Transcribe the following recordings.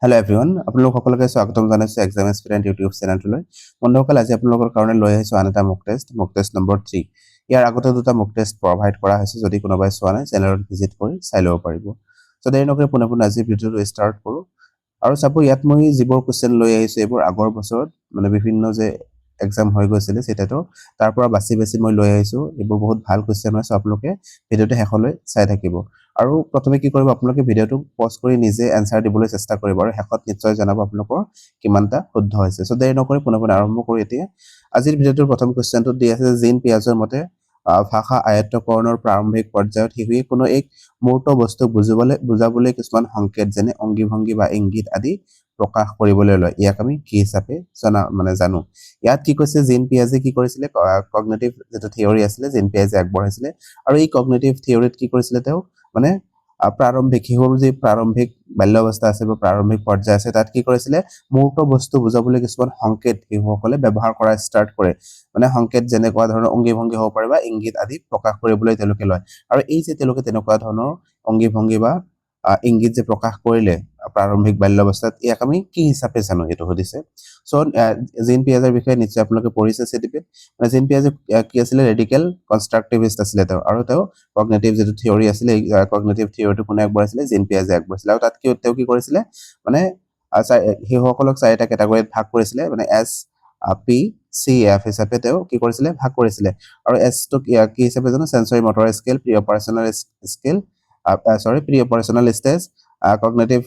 Hello' everyone, আপোনালোক সকলোকে স্বাগতম জনাইছোঁ এক্সাম এস্পিৰেণ্ট ইউটিউব চেনেলটোলৈ। বন্ধুসকল, আজি আপোনালোকৰ কাৰণে লৈ আহিছোঁ আন এটা মক টেষ্ট নম্বৰ 3। ইয়াৰ আগতে দুটা মক টেষ্ট প্ৰভাইড কৰা হৈছে। যদি কোনোবাই চোৱা নাই, চেনেলত ভিজিট কৰি চাই ল'ব পাৰিব। চ' দেৰি নকৰি পোনে আজি ভিডিঅ'টো ষ্টাৰ্ট কৰোঁ। আৰু চাব, ইয়াত মই যিবোৰ কুৱেশ্যন লৈ আহিছোঁ, এইবোৰ আগৰ বছৰত বিভিন্ন যে এক্সাম হৈ গৈছিলে চিটেটৰ, তাৰ পৰা বাছি মই লৈ আহিছোঁ। এইবোৰ বহুত ভাল কুৱেশ্যন হয়, চ' আপোনালোকে ভিডিঅ'টো শেষলৈ চাই থাকিব। আৰু প্ৰথমে কি কৰিব, আপোনালোকে ভিডিঅ'টো পজ কৰি নিজে এনচাৰ দিবলৈ চেষ্টা কৰিব আৰু শেষত নিশ্চয় জনাব আপোনালোকৰ কিমানটা শুদ্ধ হৈছে। চ' দেৰি নকৰি পোনে আৰম্ভ কৰোঁ এতিয়া। আজিৰ ভিডিঅ'টোৰ প্ৰথম কুৱেশ্যনটোত দি আছে, জিন পিয়াজৰ মতে ভাষা আয়ত্তকৰণৰ প্ৰাৰম্ভিক পৰ্যায়ত শিশুৱে কোনো এক মূৰ্ত বস্তুক বুজাবলৈ কিছুমান সংকেত যেনে অংগী ভংগী বা ইংগিত আদি প্ৰকাশ কৰিবলৈ লয়। ইয়াক আমি কি হিচাপে জানো। ইয়াত কি কৈছে, জিন পিয়াজে কি কৰিছিলে, কগনিটিভ যিটো থিয়ৰী আছিলে জিন পিয়াজে আগবঢ়াইছিলে। আৰু এই কগনিটিভ থিয়ৰীত কি কৰিছিলে, তেওঁ প্ৰাৰম্ভিক শিশুৰ যি প্ৰাৰম্ভিক বাল্যাৱস্থা আছে বা প্ৰাৰম্ভিক পৰ্যায় আছে, তাত কি কৰিছিলে, মূৰ্ত বস্তু বুজাবলৈ কিছুমান সংকেত শিশুসকলে ব্যৱহাৰ কৰা ষ্টাৰ্ট কৰে। সংকেত যেনেকুৱা ধৰণৰ অংগী ভংগী হ'ব পাৰে বা ইংগিত আদি প্ৰকাশ কৰিবলৈ তেওঁলোকে লয়। আৰু এই যে তেওঁলোকে তেনেকুৱা ধৰণৰ অংগী ভংগী বা ইংগিত যে প্ৰকাশ কৰিলে প্ৰাৰম্ভিক বাল্যাৱস্থাত, ইয়াক আমি কি হিচাপে জানো, এইটো সুধিছে। চ' জিন পিয়াজৰ বিষয়ে নিশ্চয় আপোনালোকে পঢ়িছে চিটিপিত। জিন পিয়াজে কি আছিলে, ৰেডিকেল কনষ্ট্ৰাকটিভিষ্ট আছিলে তেওঁ। আৰু তেওঁ কগনিটিভ যিটো থিয়ৰী আছিলে, এই কগনিটিভ থিয়ৰীটো কোনে আগবঢ়াইছিলে, জিন পিয়াজে আগবঢ়াইছিলে। আৰু তাত তেওঁ কি কৰিছিলে, শিশুসকলক 4টা কেটেগৰীত ভাগ কৰিছিলে, SPCF হিচাপে তেওঁ কি কৰিছিলে, ভাগ কৰিছিলে। আৰু এছটো কি হিচাপে জানো, sensory motor scale, pre operational scale, pre operational stage, cognitive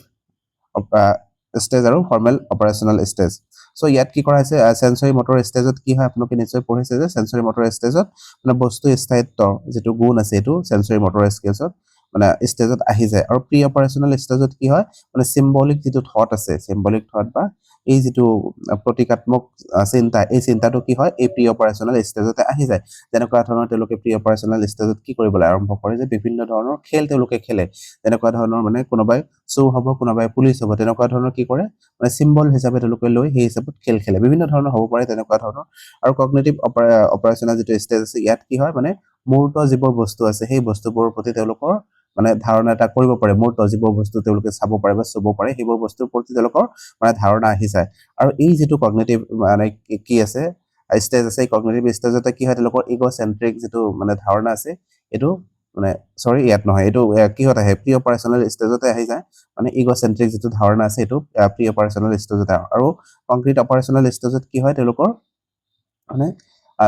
stage আৰু ফৰ্মেল অপাৰেশ্যনেল ষ্টেজ। চ' ইয়াত কি কৰা হৈছে, সেন্সৰী মটৰ ষ্টেজত কি হয়, আপোনালোকে নিশ্চয় পঢ়িছে যে সেন্সৰী মটৰ ষ্টেজত বস্তু স্থায়িত্বৰ যিটো গুণ আছে, এইটো সেন্সৰী মটৰ স্কেলছত ষ্টেজত আহি যায়। আৰু প্ৰি অপাৰেশ্যনেল ষ্টেজত কি হয়, চিম্বলিক যিটো থট আছে, চিম্বলিক থট বা এই যিটো প্ৰতীকাত্মক চিন্তা, এই চিন্তাটো কি হয়, এই প্ৰি অপাৰেশ্যনেল ষ্টেজতে আহি যায়। যেনেকুৱা ধৰণৰ তেওঁলোকে প্ৰি অপাৰেশ্যনেল ষ্টেজত কি কৰিবলৈ আৰম্ভ কৰে, যে বিভিন্ন ধৰণৰ খেল তেওঁলোকে খেলে। তেনেকুৱা ধৰণৰ কোনোবাই চোৰ হ'ব, কোনোবাই পুলিচ হ'ব, তেনেকুৱা ধৰণৰ কি কৰে, চিম্বল হিচাপে তেওঁলোকে লৈ সেই হিচাপত খেল খেলে। বিভিন্ন ধৰণৰ হ'ব পাৰে তেনেকুৱা ধৰণৰ। আৰু কগনিটিভ অপাৰেশ্যনেল যিটো ষ্টেজ আছে, ইয়াত কি হয়, মূৰ্ত যিবোৰ বস্তু আছে, সেই বস্তুবোৰৰ প্ৰতি তেওঁলোকৰ ধাৰণা এটা কৰিব পাৰে। মূৰ্ত যিবোৰ বস্তু তেওঁলোকে চাব পাৰে বা চুব পাৰে, সেইবোৰ বস্তুৰ প্ৰতি তেওঁলোকৰ ধাৰণা আহি যায়। আৰু এই যিটো কগনিটিভ কি আছে, ষ্টেজ আছে, এই কগনিটিভ ষ্টেজতে কি হয়, তেওঁলোকৰ ইগ'চেন্ট্ৰিক যিটো ধাৰণা আছে, এইটো ইয়াত নহয়, এইটো কিহত আহে, প্ৰি অপাৰেশ্যনেল ষ্টেজতে আহি যায়। ইগ'চেন্ট্ৰিক যিটো ধাৰণা আছে, এইটো প্ৰি অপাৰেশ্যনেল ষ্টেজতে আহে। আৰু কংক্ৰিট অপাৰেশ্যনেল ষ্টেজত কি হয়, তেওঁলোকৰ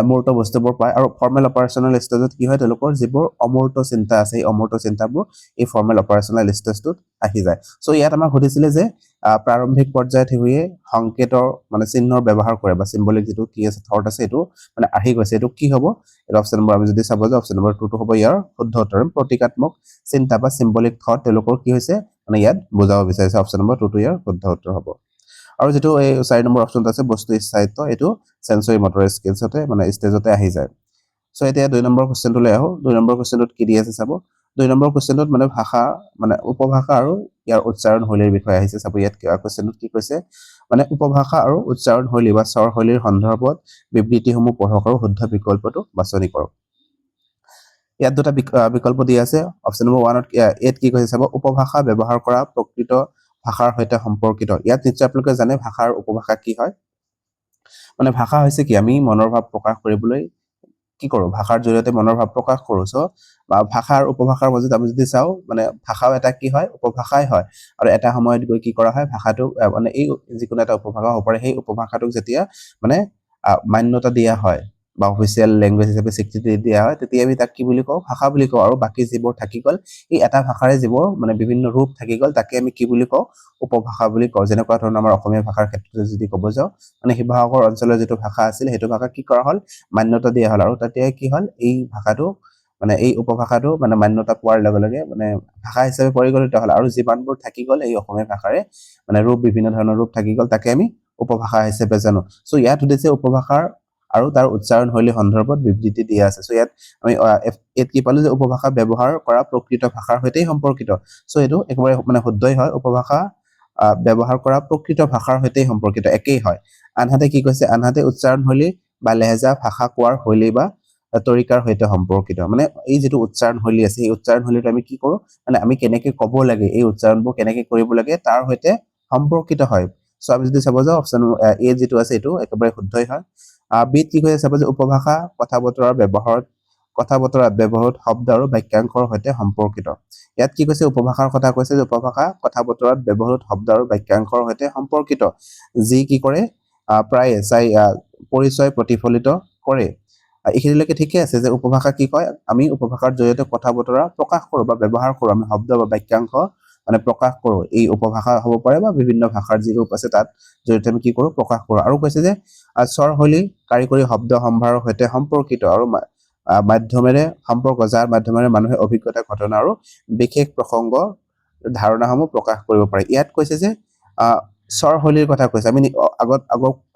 মূৰ্ত বস্তুবোৰ পায়। আৰু ফৰ্মেল অপাৰেশ্যনেল ষ্টেজত কি হয়, তেওঁলোকৰ যিবোৰ অমূৰ্ত চিন্তা আছে, এই অমূৰ্ত চিন্তাবোৰ এই ফৰ্মেল অপাৰেশ্যনেল ষ্টেজটোত আহি যায়। চ' ইয়াত আমাক সুধিছিলে যে প্ৰাৰম্ভিক পৰ্যায়ত শিশুৱে সংকেতৰ চিহ্নৰ ব্যৱহাৰ কৰে বা চিম্বলিক যিটো কি আছে, থট আছে, এইটো আহি গৈছে। এইটো কি হ'ব, এইটো অপশ্যন নম্বৰ আমি যদি চাব যাওঁ, অপশ্যন নম্বৰ 2টো হ'ব ইয়াৰ শুদ্ধ উত্তৰ। প্ৰতীকাত্মক চিন্তা বা চিম্বলিক থট তেওঁলোকৰ কি হৈছে, ইয়াত বুজাব বিচাৰিছে। অপশ্যন নম্বৰ 2টো ইয়াৰ শুদ্ধ উত্তৰ হ'ব। আৰু যিটো এই 4 নম্বৰ অপশ্যনটো আছে, বস্তু স্থায়িত্ব, এইটো সেন্সৰী মটৰ স্কেলছতে ষ্টেজতে আহি যায়। চ' এতিয়া 2 নম্বৰ কুৱেশ্যনটোলৈ আহোঁ। 2 নম্বৰ কুৱেশ্যনটোত কি দি আছে চাব। 2 নম্বৰ কুৱেশ্যনটোত ভাষা উপভাষা আৰু ইয়াৰ উচ্চাৰণ শৈলীৰ বিষয়ে আহিছে। চাব, ইয়াত কুৱেশ্যনটোত কি কৈছে, উপভাষা আৰু উচ্চাৰণ শৈলী বা স্বৰ শৈলীৰ সন্দৰ্ভত বিবৃতিসমূহ পঢ়ক আৰু শুদ্ধ বিকল্পটো বাছনি কৰক। ইয়াত দুটা বিকল্প দিয়া আছে। অপশ্যন নম্বৰ 1ত ইয়াত কি কৈছে চাব, উপভাষা ব্যৱহাৰ কৰা প্ৰকৃত ভাষাৰ সৈতে সম্পৰ্কিত। ইয়াত নিশ্চয় আপোনালোকে জানে ভাষা আৰু উপভাষা কি হয়। ভাষা হৈছে কি, আমি মনৰ ভাৱ প্ৰকাশ কৰিবলৈ কি কৰোঁ, ভাষাৰ জৰিয়তে মনৰ ভাৱ প্ৰকাশ কৰোঁ। চ' ভাষা আৰু উপভাষাৰ মাজত আমি যদি চাওঁ, ভাষাও এটা কি হয়, উপভাষাই হয়। আৰু এটা সময়ত গৈ কি কৰা হয়, ভাষাটোক এই যিকোনো এটা উপভাষা হ'ব পাৰে, সেই উপভাষাটোক যেতিয়া মান্যতা দিয়া হয় বা অফিচিয়েল লেংগুৱেজ হিচাপে স্বীকৃতি দিয়া হয়, তেতিয়া আমি তাক কি বুলি কওঁ, ভাষা বুলি কওঁ। আৰু বাকী যিবোৰ থাকি গ'ল, এই এটা ভাষাৰে যিবোৰ বিভিন্ন ৰূপ থাকি গ'ল, তাকে আমি কি বুলি কওঁ, উপভাষা বুলি কওঁ। যেনেকুৱা ধৰণৰ আমাৰ অসমীয়া ভাষাৰ ক্ষেত্ৰতে যদি ক'ব যাওঁ, শিৱসাগৰ অঞ্চলৰ যিটো ভাষা আছিলে, সেইটো ভাষা কি কৰা হ'ল, মান্যতা দিয়া হ'ল। আৰু তাতে কি হ'ল, এই ভাষাটো এই উপভাষাটো মান্যতা পোৱাৰ লগে লগে ভাষা হিচাপে পৰিগণিত হ'ল। আৰু যিমানবোৰ থাকি গ'ল এই অসমীয়া ভাষাৰে ৰূপ, বিভিন্ন ধৰণৰ ৰূপ থাকি গ'ল, তাকে আমি উপভাষা হিচাপে জানো। চ' ইয়াত সুধিছে উপভাষাৰ আৰু তাৰ উচ্চাৰণ শৈলী সন্দৰ্ভত বিবৃতি দিয়া আছে। চ' ইয়াত আমি ইয়াত কি পালো, যে উপভাষা ব্যৱহাৰ কৰা প্ৰকৃত ভাষাৰ সৈতেই সম্পৰ্কিত। চ' এইটো একেবাৰে শুদ্ধই হয়, উপভাষা ব্যৱহাৰ কৰা প্ৰকৃত ভাষাৰ সৈতেই সম্পৰ্কিত, একেই হয়। আনহাতে কি কৈছে, আনহাতে উচ্চাৰণ শৈলী বা লেহেজা ভাষা কোৱাৰ শৈলী বা তৰিকাৰ সৈতে সম্পৰ্কিত। এই যিটো উচ্চাৰণ শৈলী আছে, এই উচ্চাৰণ শৈলীটো আমি কি কৰোঁ, আমি কেনেকে ক'ব লাগে, এই উচ্চাৰণবোৰ কেনেকে কৰিব লাগে, তাৰ সৈতে সম্পৰ্কিত হয় সো আমি যদি চাব যাওঁ অপচন এ যেটো আছে এটো একেবাৰে শুদ্ধই হয় বিত কি কৈছে চাব যে উপভাষা কথা বতৰাত ব্যৱহৃত শব্দ আৰু বাক্যাংশৰ সৈতে সম্পৰ্কিত ইয়াত কি কৈছে উপভাষাৰ কথা কৈছে যে উপভাষা কথা বতৰাত ব্যৱহৃত শব্দ আৰু বাক্যাংশৰ সৈতে সম্পৰ্কিত যি কি কৰে প্ৰায় পৰিচয় প্ৰতিফলিত কৰে এইখিনিলৈকে ঠিকে আছে যে উপভাষা কি কয় আমি উপভাষাৰ জৰিয়তে কথা বতৰা প্ৰকাশ কৰো বা ব্যৱহাৰ কৰো আমি শব্দ বা বাক্যাংশ মানে প্ৰকাশ কৰো এই উপভাষা হ'ব পাৰে বা বিভিন্ন ভাষাৰ যি ৰূপ আছে তাত জৰিয়তে আমি কি কৰো প্ৰকাশ কৰো আৰু কৈছে যে স্বৰশৈলী কাৰিকৰী শব্দ সম্ভাৰৰ সৈতে সম্পৰ্কিত আৰু মাধ্যমেৰে সম্পৰ্ক যাৰ মাধ্যমেৰে মানুহে অভিজ্ঞতা ঘটনা আৰু বিশেষ প্ৰসংগ ধাৰণাসমূহ প্ৰকাশ কৰিব পাৰে ইয়াত কৈছে যে স্বৰশৈলীৰ কথা কৈছে আমি আগত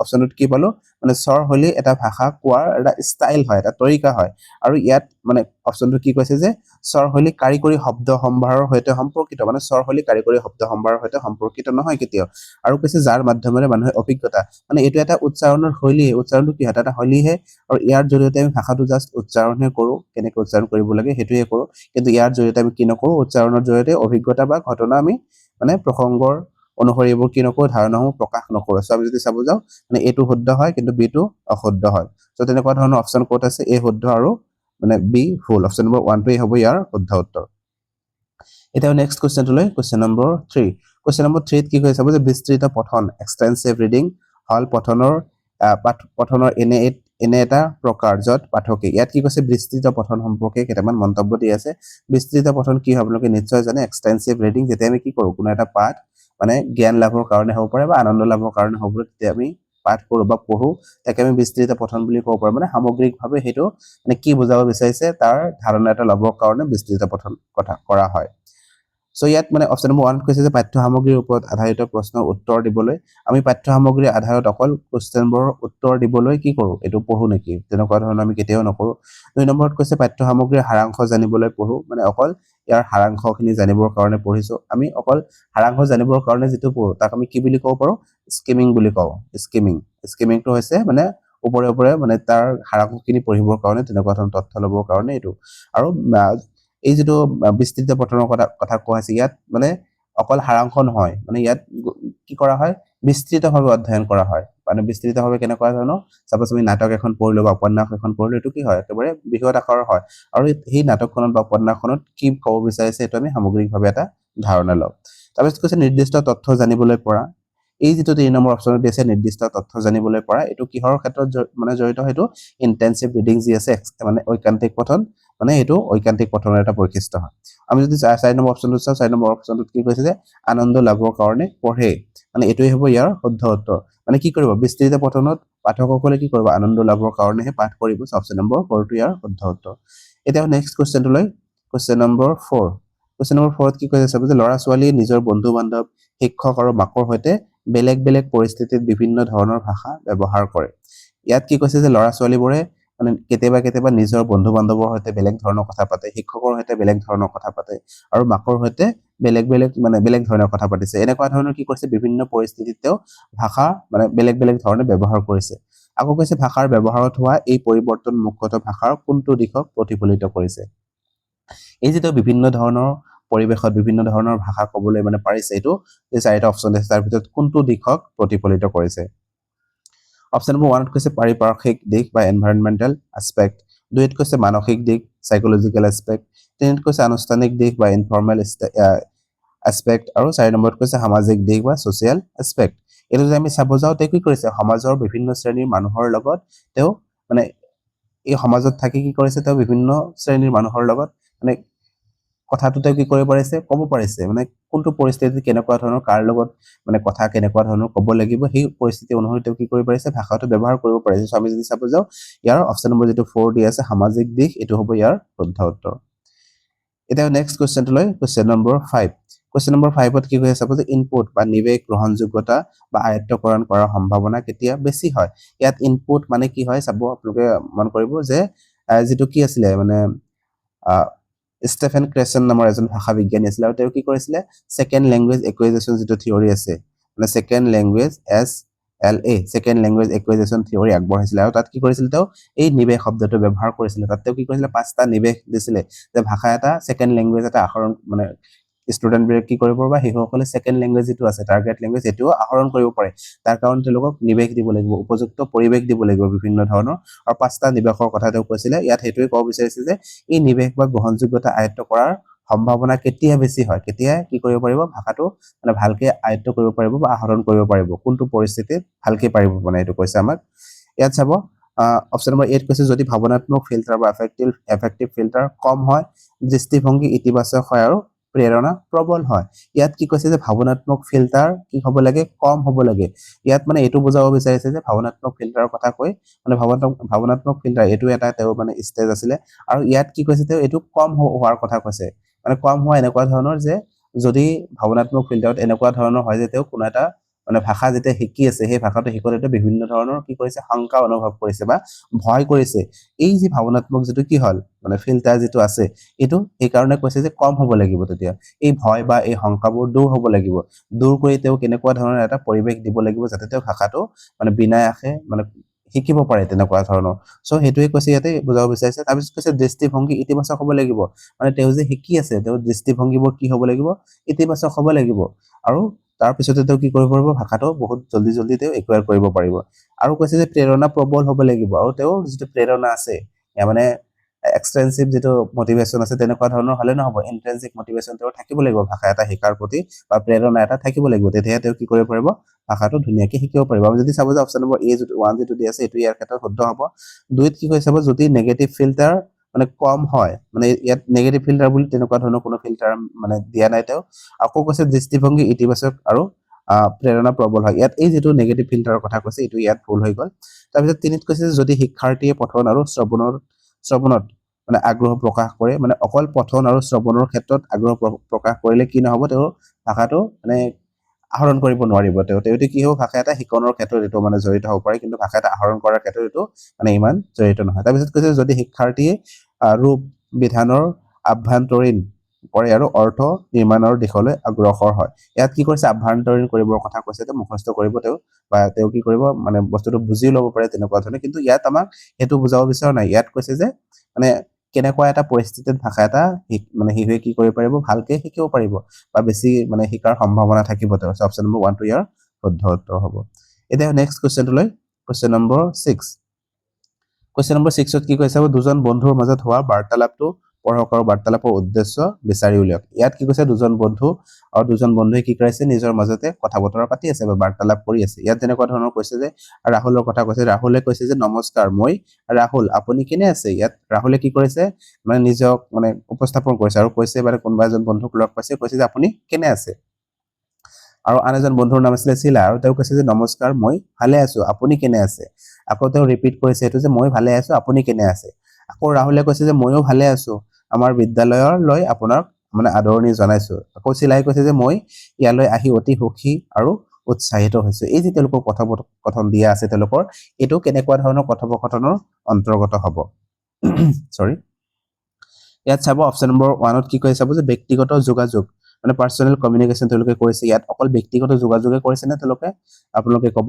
অপচনত কি পালো মানে স্বৰশৈলী এটা ভাষা কোৱাৰ এটা ষ্টাইল হয় এটা তৰিকা হয় আৰু ইয়াত মানে অপচনটো কি কৈছে যে স্বৰশৈলী কাৰিকৰী শব্দ সম্ভাৰৰ সৈতে সম্পৰ্কিত মানে স্বৰশৈলী কাৰিকৰী শব্দ সম্ভাৰৰ সৈতে সম্পৰ্কিত নহয় কেতিয়াও আৰু কৈছে যাৰ মাধ্যমেৰে মানুহে অভিজ্ঞতা মানে এইটো এটা উচ্চাৰণৰ শৈলী উচ্চাৰণটো কি হয় এটা শৈলীহে আৰু ইয়াৰ জৰিয়তে আমি ভাষাটো জাস্ট উচ্চাৰণহে কৰো কেনেকৈ উচ্চাৰণ কৰিব লাগে হেতুয়ে কৰো কিন্তু ইয়াৰ জৰিয়তে আমি কি নকৰো উচ্চাৰণৰ জৰিয়তে অভিজ্ঞতা বা ঘটনা আমি মানে প্ৰসংগৰ অনুসৰি এইবোৰ কি নকৰো ধাৰণাসমূহ প্ৰকাশ নকৰো সো আমি যদি চাব যাওঁ মানে এটো শুদ্ধ হয় কিন্তু বি টো অশুদ্ধ হয় সো তেনেকুৱা ধৰণৰ অপচন কোড আছে এ শুদ্ধ আৰু মানে বি ফুল অপচন নম্বৰ 1 টোই হ'ব ইয়াৰ শুদ্ধ উত্তৰ এটা নেক্সট কোৱেশ্চনটো কোৱেশ্চন নম্বৰ 3 কোৱেশ্চন নম্বৰ 3 কি কৈছে চাব যে বিস্তৃত পঠন এক্সটেন্সিভ ৰিডিং হল পঠনৰ এনে এটা প্ৰকাৰ যত পাঠকে ইয়াত কি কৈছে বিস্তৃত পঠন সম্পৰ্কে কেইটামান মন্তব্য দি আছে বিস্তৃত পঠন কি হয় আপোনালোকে নিশ্চয় জানে এক্সটেন্সিভ ৰিডিং যেতিয়া আমি কি কৰো কোনো এটা পাঠ মানে জ্ঞান লাভৰ কাৰণে হ'ব পাৰে বা আনন্দ লাভৰ কাৰণে হ'ব পাৰে তেতিয়া আমি পাঠ কৰো বা পঢ়ো তাকে আমি বিস্তৃত পঠন বুলি ক'ব পাৰো মানে সামগ্ৰিকভাৱে হেতু মানে কি বুজাব বিচাৰিছে তাৰ ধাৰণা এটা ল'বৰ কাৰণে বিস্তৃত পঠন কথা কৰা হয় সো ইয়াত মানে অপচন নম্বৰ 1 কৈছে যে পাঠ্য সামগ্ৰীৰ ওপৰত আধাৰিত প্ৰশ্নৰ উত্তৰ দিবলৈ আমি পাঠ্য সামগ্ৰীৰ আধাৰত অকল কোৱেশ্চনবোৰৰ উত্তৰ দিবলৈ কি কৰো এটো পঢ়ো নেকি তেনেকুৱা ধৰণৰ আমি কেতিয়াও নকৰো 2 নম্বৰত কৈছে পাঠ্য সামগ্ৰীৰ সাৰাংশ জানিবলৈ পঢ়ো মানে অকল ইয়াৰ সাৰাংশখিনি জানিবৰ কাৰণে পঢ়িছো আমি অকল সাৰাংশ জানিবৰ কাৰণে যেটো পঢ়ো তাক আমি কি বুলি ক'ব পাৰো স্কিমিং বুলি কওঁ স্কিমিংটো হৈছে মানে ওপৰে মানে তাৰ সাৰাংশখিনি পঢ়িবৰ কাৰণে তেনেকুৱা ধৰণৰ তথ্য লবৰ কাৰণে এটো আৰু এই যেটো বিস্তৃত পঠনৰ কথা কোৱা আছে ইয়াত মানে অকল সাৰাংশ নহয় মানে ইয়াত কি কৰা হয় বিস্তৃতভাৱে অধ্যয়ন কৰা হয় মানে বিস্তৃতভাৱে কেনেকুৱা ধৰণৰ সাপোজ আমি নাটক এখন পঢ়িলো বা উপন্যাস এখন পঢ়িলো এটো কি হয় একেবাৰে বৃহৎ আকাৰৰ হয় আৰু এই নাটকখনত বা উপন্যাসখনত কি ক'ব বিচাৰিছে এটো আমি সামগ্ৰিকভাৱে এটা ধাৰণা লওঁ তাৰপিছত কৈছে নিৰ্দিষ্ট তথ্য জানিবলৈ পৰা এই যেটো 3 নম্বৰ অপচনত দিছে নিৰ্দিষ্ট তথ্য জানিবলৈ পৰা এটো কিহৰ ক্ষেত্ৰত মানে জড়িত হেতু ইন্টেনসিভ ৰিডিং যি আছে মানে ঐকান্তিক পঠন মানে এটো ঐকান্তিক পঠনৰ এটা বৈশিষ্ট্য হয় আমি যদি 4 নম্বৰ অপচনটো চাওঁ 4 নম্বৰ অপচনটো কি কৈছে যে আনন্দ লাভৰ কাৰণে পঢ়ে মানে এটোই হ'ব ইয়াৰ শুদ্ধ উত্তৰ মানে কি কৰিব বিস্তৃত পঠনত পাঠকসকলে কি কৰিব আনন্দ লাভৰ কাৰণেহে পাঠ কৰিব অপচন নম্বৰ 4 টো ইয়াৰ শুদ্ধ উত্তৰ এতিয়া নেক্সট কোৱেশ্চনটো লৈ কোৱেশ্চন নম্বৰ 4 কোৱেশ্চন নম্বৰ 4 ত কি কৈছে চাব যে লৰা ছোৱালী নিজৰ বন্ধু বান্ধৱ শিক্ষক আৰু মাকৰ সৈতে বেলেগ পৰিস্থিতিত বিভিন্ন ধৰণৰ ভাষা ব্যৱহাৰ কৰে ইয়াত কি কৈছে যে লৰা ছোৱালীবোৰে মানে কেতিয়াবা নিজৰ বন্ধু বান্ধৱৰ সৈতে বেলেগ ধৰণৰ কথা পাতে শিক্ষকৰ সৈতে বেলেগ ধৰণৰ কথা পাতে আৰু মাকৰ সৈতে বেলেগ ধৰণৰ কথা পাতিছে এনেকুৱা ধৰণৰ কি কৰিছে বিভিন্ন পৰিস্থিতিত ভাষা মানে বেলেগ ধৰণে ব্যৱহাৰ কৰিছে আকৌ কৈছে ভাষাৰ ব্যৱহাৰত হোৱা এই পৰিৱৰ্তন মুখ্যতঃ ভাষাৰ কোনটো দিশক প্ৰতিফলিত কৰিছে এই যেটো বিভিন্ন ধৰণৰ পৰিবেশত বিভিন্ন ধৰণৰ ভাষা ক'বলৈ মানে পাৰিছে এটো এই চাৰিটা অপচন আছে তাৰ ভিতৰত কোনটো দিশক প্ৰতিফলিত কৰিছে অপচন নম্বৰ 1 কৈছে পাৰিপাৰ্শ্বিক দিশ বা এনভায়ৰনমেন্টাল এস্পেক্ট 2 কৈছে মানসিক দিশ সাইকোলজিক্যাল এস্পেক্ট 3 কৈছে আনুষ্ঠানিক দিশ বা ইনফৰ্মেল এস্পেক্ট আৰু 4 নম্বৰত কৈছে সামাজিক দিশ বা সোশ্যাল এস্পেক্ট এটো যদি আমি চাব যাওঁ তে কি কৰিছে সমাজৰ বিভিন্ন শ্ৰেণীৰ মানুহৰ লগত তেও মানে এই সমাজত থাকি কি কৰিছে তেও বিভিন্ন শ্ৰেণীৰ মানুহৰ লগত মানে কথাটোতে কি কৰিব পাৰিছে ক'ব পাৰিছে মানে কোনটো পৰিস্থিতি কেনেকুৱা ধৰণৰ কাৰ লগত মানে কথা কেনেকুৱা ধৰণৰ ক'ব লাগিব সেই পৰিস্থিতি অনুসৰি তেও কি কৰিব পাৰিছে ভাষাটো ব্যৱহাৰ কৰিব পাৰিছে সো আমি যদি চাব যাওঁ ইয়াৰ অপচন নম্বৰ যেটো 4 দি আছে সামাজিক দিশ এটো হ'ব ইয়াৰ শুদ্ধ উত্তৰ এটা নেক্সট কোৱেশ্চনটো লৈ কোৱেশ্চন নম্বৰ 5 কোৱেশ্চন নম্বৰ 5 ত কি কৈছে চাব যে ইনপুট বা নিবেশ গ্ৰহণযোগ্যতা বা আয়ত্তকৰণ কৰাৰ সম্ভাৱনা কেতিয়া বেছি হয় ইয়াত ইনপুট মানে কি হয় চাব আপোনালোকে মন কৰিব যে যেটো কি আছিল মানে ষ্টেফেন ক্ৰেচন নামৰ এজন ভাষা বিজ্ঞানী আছিল আৰু তেওঁ কি কৰিছিল সেকেন্ড ল্যাঙ্গুৱেজ একুইজিশন যেটো থিওৰি আছে মানে second language SLA second language acquisition theory আগবঢ়াইছিল আৰু তাত কি কৰিছিল তেওঁ এই নিবেশ শব্দটো ব্যৱহাৰ কৰিছিল তাত তেওঁ কি কৰিছিল পাঁচটা নিবেশ দিছিল যে ভাষা এটা সেকেন্ড ল্যাঙ্গুৱেজ এটা আহৰণ মানে ষ্টুডেণ্টবোৰে কি কৰিব বা শিশুসকলে ছেকেণ্ড লেংগুৱেজ যিটো আছে টাৰ্গেট লেংগুৱেজ এইটোও আহৰণ কৰিব পাৰে তাৰ কাৰণে তেওঁলোকক নিৱেশ দিব লাগিব উপযুক্ত পৰিৱেশ দিব লাগিব বিভিন্ন ধৰণৰ আৰু 5টা নিৱেশৰ কথা তেওঁ কৈছিলে ইয়াত সেইটোৱে ক'ব বিচাৰিছে যে এই নিৱেশ বা গ্ৰহণযোগ্যতা আয়ত্ত কৰাৰ সম্ভাৱনা কেতিয়া বেছি হয় কেতিয়া কি কৰিব পাৰিব ভাষাটো মানে ভালকে আয়ত্ত কৰিব পাৰিব বা আহৰণ কৰিব পাৰিব কোনটো পৰিস্থিতিত ভালকে পাৰিব মানে এইটো কৈছে আমাক ইয়াত চাব অপশ্যন নম্বৰ 8 কৈছে যদি ভাৱনাত্মক ফিল্টাৰ বা এফেক্টিভ ফিল্টাৰ কম হয় দৃষ্টিভংগী ইতিবাচক হয় আৰু প্ৰেৰণা প্ৰবল হয় ইয়াত কি কৈছে যে ভাৱনাত্মক ফিল্টাৰ কি হ'ব লাগে কম হ'ব লাগে ইয়াত মানে এইটো বুজাব বিচাৰিছে যে ভাৱনাত্মক ফিল্টাৰৰ কথা কৈ মানে ভাৱনাত্মক ফিল্টাৰ এইটো এটা তেওঁ মানে ষ্টেজ আছিলে আৰু ইয়াত কি কৈছে তেওঁ এইটো কম হোৱাৰ কথা কৈছে মানে কম হোৱা এনেকুৱা ধৰণৰ যে যদি ভাৱনাত্মক ফিল্টাৰত এনেকুৱা ধৰণৰ হয় যে তেওঁ কোনো এটা মানে ভাষা যেতিয়া শিকি আছে সেই ভাষাটো শিকোঁতে বিভিন্ন ধৰণৰ কি কৰিছে শংকা অনুভৱ কৰিছে বা ভয় কৰিছে এই যে ভাৱনাত্মক যিটো কি হল মানে ফিল্টাৰ যিটো আছে এইটো এই কাৰণে কৈছে যে কম হ'ব লাগিব তেতিয়া এই ভয় বা এই শংকাবোৰ দূৰ হ'ব লাগিব দূৰ কৰি তেওঁ কেনেকুৱা ধৰণৰ এটা পৰিৱেশ দিব লাগিব যাতে তেওঁ ভাষাটো মানে বিনায়াসে মানে শিকিব পাৰে তেনেকুৱা ধৰণৰ সো সেইটোৱে কৈছে ইয়াতে বুজাব বিচাৰিছে তাৰপিছত কৈছে দৃষ্টিভংগী ইতিবাচক হ'ব লাগিব মানে তেওঁ যে শিকি আছে তেওঁৰ দৃষ্টিভংগীবোৰ কি হ'ব লাগিব ইতিবাচক হ'ব লাগিব আৰু তাৰ পিছতে তেওঁ কি কৰিব পাৰিব ভাষাটো বহুত জলদি তেওঁ একুয়াৰ কৰিব পাৰিব আৰু কৈছে যে প্ৰেৰণা প্ৰবল হ'ব লাগিব আৰু তেওঁৰ যিটো প্ৰেৰণা আছে মানে এক্সটেনসিভ যেটো মোটিভেশন আছে তেনেকুৱা ধৰণৰ হলে নহব ইন্ট্ৰিনসিক মোটিভেশন তেওঁ থাকিব লাগিব ভাষা এটা শিকাৰ প্ৰতি বা প্ৰেৰণা এটা থাকিব লাগিব তেতিয়া তেওঁ কি কৰিব পাৰিব ভাষাটো ধুনীয়াকৈ শিকিব পাৰিব আৰু যদি চাব যে অপচন নম্বৰ এ যেটো 1 যেটো দি আছে এটো ইয়াৰ ক্ষেত্ৰত শুদ্ধ হ'ব দুইত কি কৈছে যদি নেগেটিভ ফিল্টাৰ মানে কম হয় মানে ইয়াত নেগেটিভ ফিল্টাৰ বুলি তেনেকুৱা ধৰণৰ কোনো ফিল্টাৰ মানে দিয়া নাই তেওঁ আকৌ কৈছে দৃষ্টিভংগী ইতিবাচক আৰু প্ৰেৰণা প্ৰবল হয় ইয়াত এই যেটো নেগেটিভ ফিল্টাৰৰ কথা কৈছে এটো ইয়াত ভুল হৈ গল তাৰপিছত তিনিত কৈছে যদি শিক্ষাৰ্থীয়ে পঠন আৰু শ্ৰৱণত মানে আগ্ৰহ প্ৰকাশ কৰে মানে অকল পঠন আৰু শ্ৰৱণৰ ক্ষেত্ৰত আগ্ৰহ প্ৰকাশ কৰিলে কি নহব তেওঁ ভাষাটো মানে আহৰণ কৰিব নোৱাৰিব তেওঁ কি হ'ব ভাষা এটা শিকনৰ ক্ষেত্ৰত এটো মানে জড়িত হ'ব পাৰে কিন্তু ভাষা এটা আহৰণ কৰাৰ ক্ষেত্ৰত এটো মানে ইমান জড়িত নহয় তাৰপিছত কৈছে যদি শিক্ষাৰ্থীয়ে ৰূপ বিধানৰ আভ্যন্তৰীণ কৰে আৰু অৰ্থ নিৰ্মাণৰ দিশলৈ আগ্ৰসৰ হয় ইয়াত কি কৈছে আভ্যন্তৰীণ কৰিবৰ কথা কৈছে তে মুখস্থ কৰিব বা তেওঁ কি কৰিব মানে বস্তুটো বুজি ল'ব পাৰে তেনেকুৱা ধৰণে কিন্তু ইয়াত আমাক হেতু বুজাব বিচৰা নাই ইয়াত কৈছে যে মানে কেনেকুৱা এটা পৰিস্থিতিত ভাষা এটা মানে হিৱে কি কৰিব পাৰিব ভালকে শিকিব পাৰিব বা বেছি মানে শিকাৰ সম্ভাৱনা থাকিব তেওঁ অপচন নম্বৰ 1 টো ইয়াৰ শুদ্ধ উত্তৰ হ'ব এতিয়া নেক্সট কোৱেশ্চনটো কোৱেশ্চন নম্বৰ 6 কোৱেশ্চন নম্বৰ 6 ত কি কৈছে দুজন বন্ধুৰ মাজত হোৱা বাৰ্তালাপটো পঢ়কৰ বাৰ্তালাপৰ উদ্দেশ্য বিচাৰি উলিয়াওক ইয়াত কি কৈছে দুজন বন্ধু আৰু দুজন বন্ধুৱে কি কৰিছে নিজৰ মাজতে কথা বতৰা পাতি আছে বা বাৰ্তালাপ কৰি আছে ইয়াত যেনেকুৱা ধৰণৰ কৈছে যে ৰাহুলৰ কথা কৈছে ৰাহুলে কৈছে যে নমস্কাৰ মই ৰাহুল আপুনি কেনে আছে ইয়াত ৰাহুলে কি কৰিছে মানে নিজক মানে উপস্থাপন কৰিছে আৰু কৈছে মানে কোনোবা এজন বন্ধুক লগ পাইছে কৈছে যে আপুনি কেনে আছে আৰু আন এজন বন্ধুৰ নাম আছিল শিলা আৰু তেওঁ কৈছে যে নমস্কাৰ মই ভালে আছো আপুনি কেনে আছে আকৌ তেওঁ ৰিপিট কৰিছে এটো যে মই ভালে আছো আপুনি কেনে আছে আকৌ ৰাহুলে কৈছে যে মইও ভালে আছো আমাৰ বিদ্যালয়ৰ লৈ আপোনাক মানে আদৰণি জনাইছো আকৌ শিলাই কৈছে যে মই ইয়ালৈ আহি অতি সুখী আৰু উৎসাহিত হৈছো এই যে তেওঁলোকৰ কথন দিয়া আছে তেওঁলোকৰ এটো কেনেকুৱা ধৰণৰ কথোপকথনৰ অন্তৰ্গত হ'ব সৰি ইয়াত চাব অপচন নম্বৰ 1 ত কি কৈছে চাব যে ব্যক্তিগত যোগাযোগ মানে পাৰ্সোনাল কমিউনিকেশন তেওঁলোকে কৰিছে ইয়াত অকল ব্যক্তিগত যোগাযোগে কৰিছে নে তেওঁলোকে আপোনালোকে ক'ব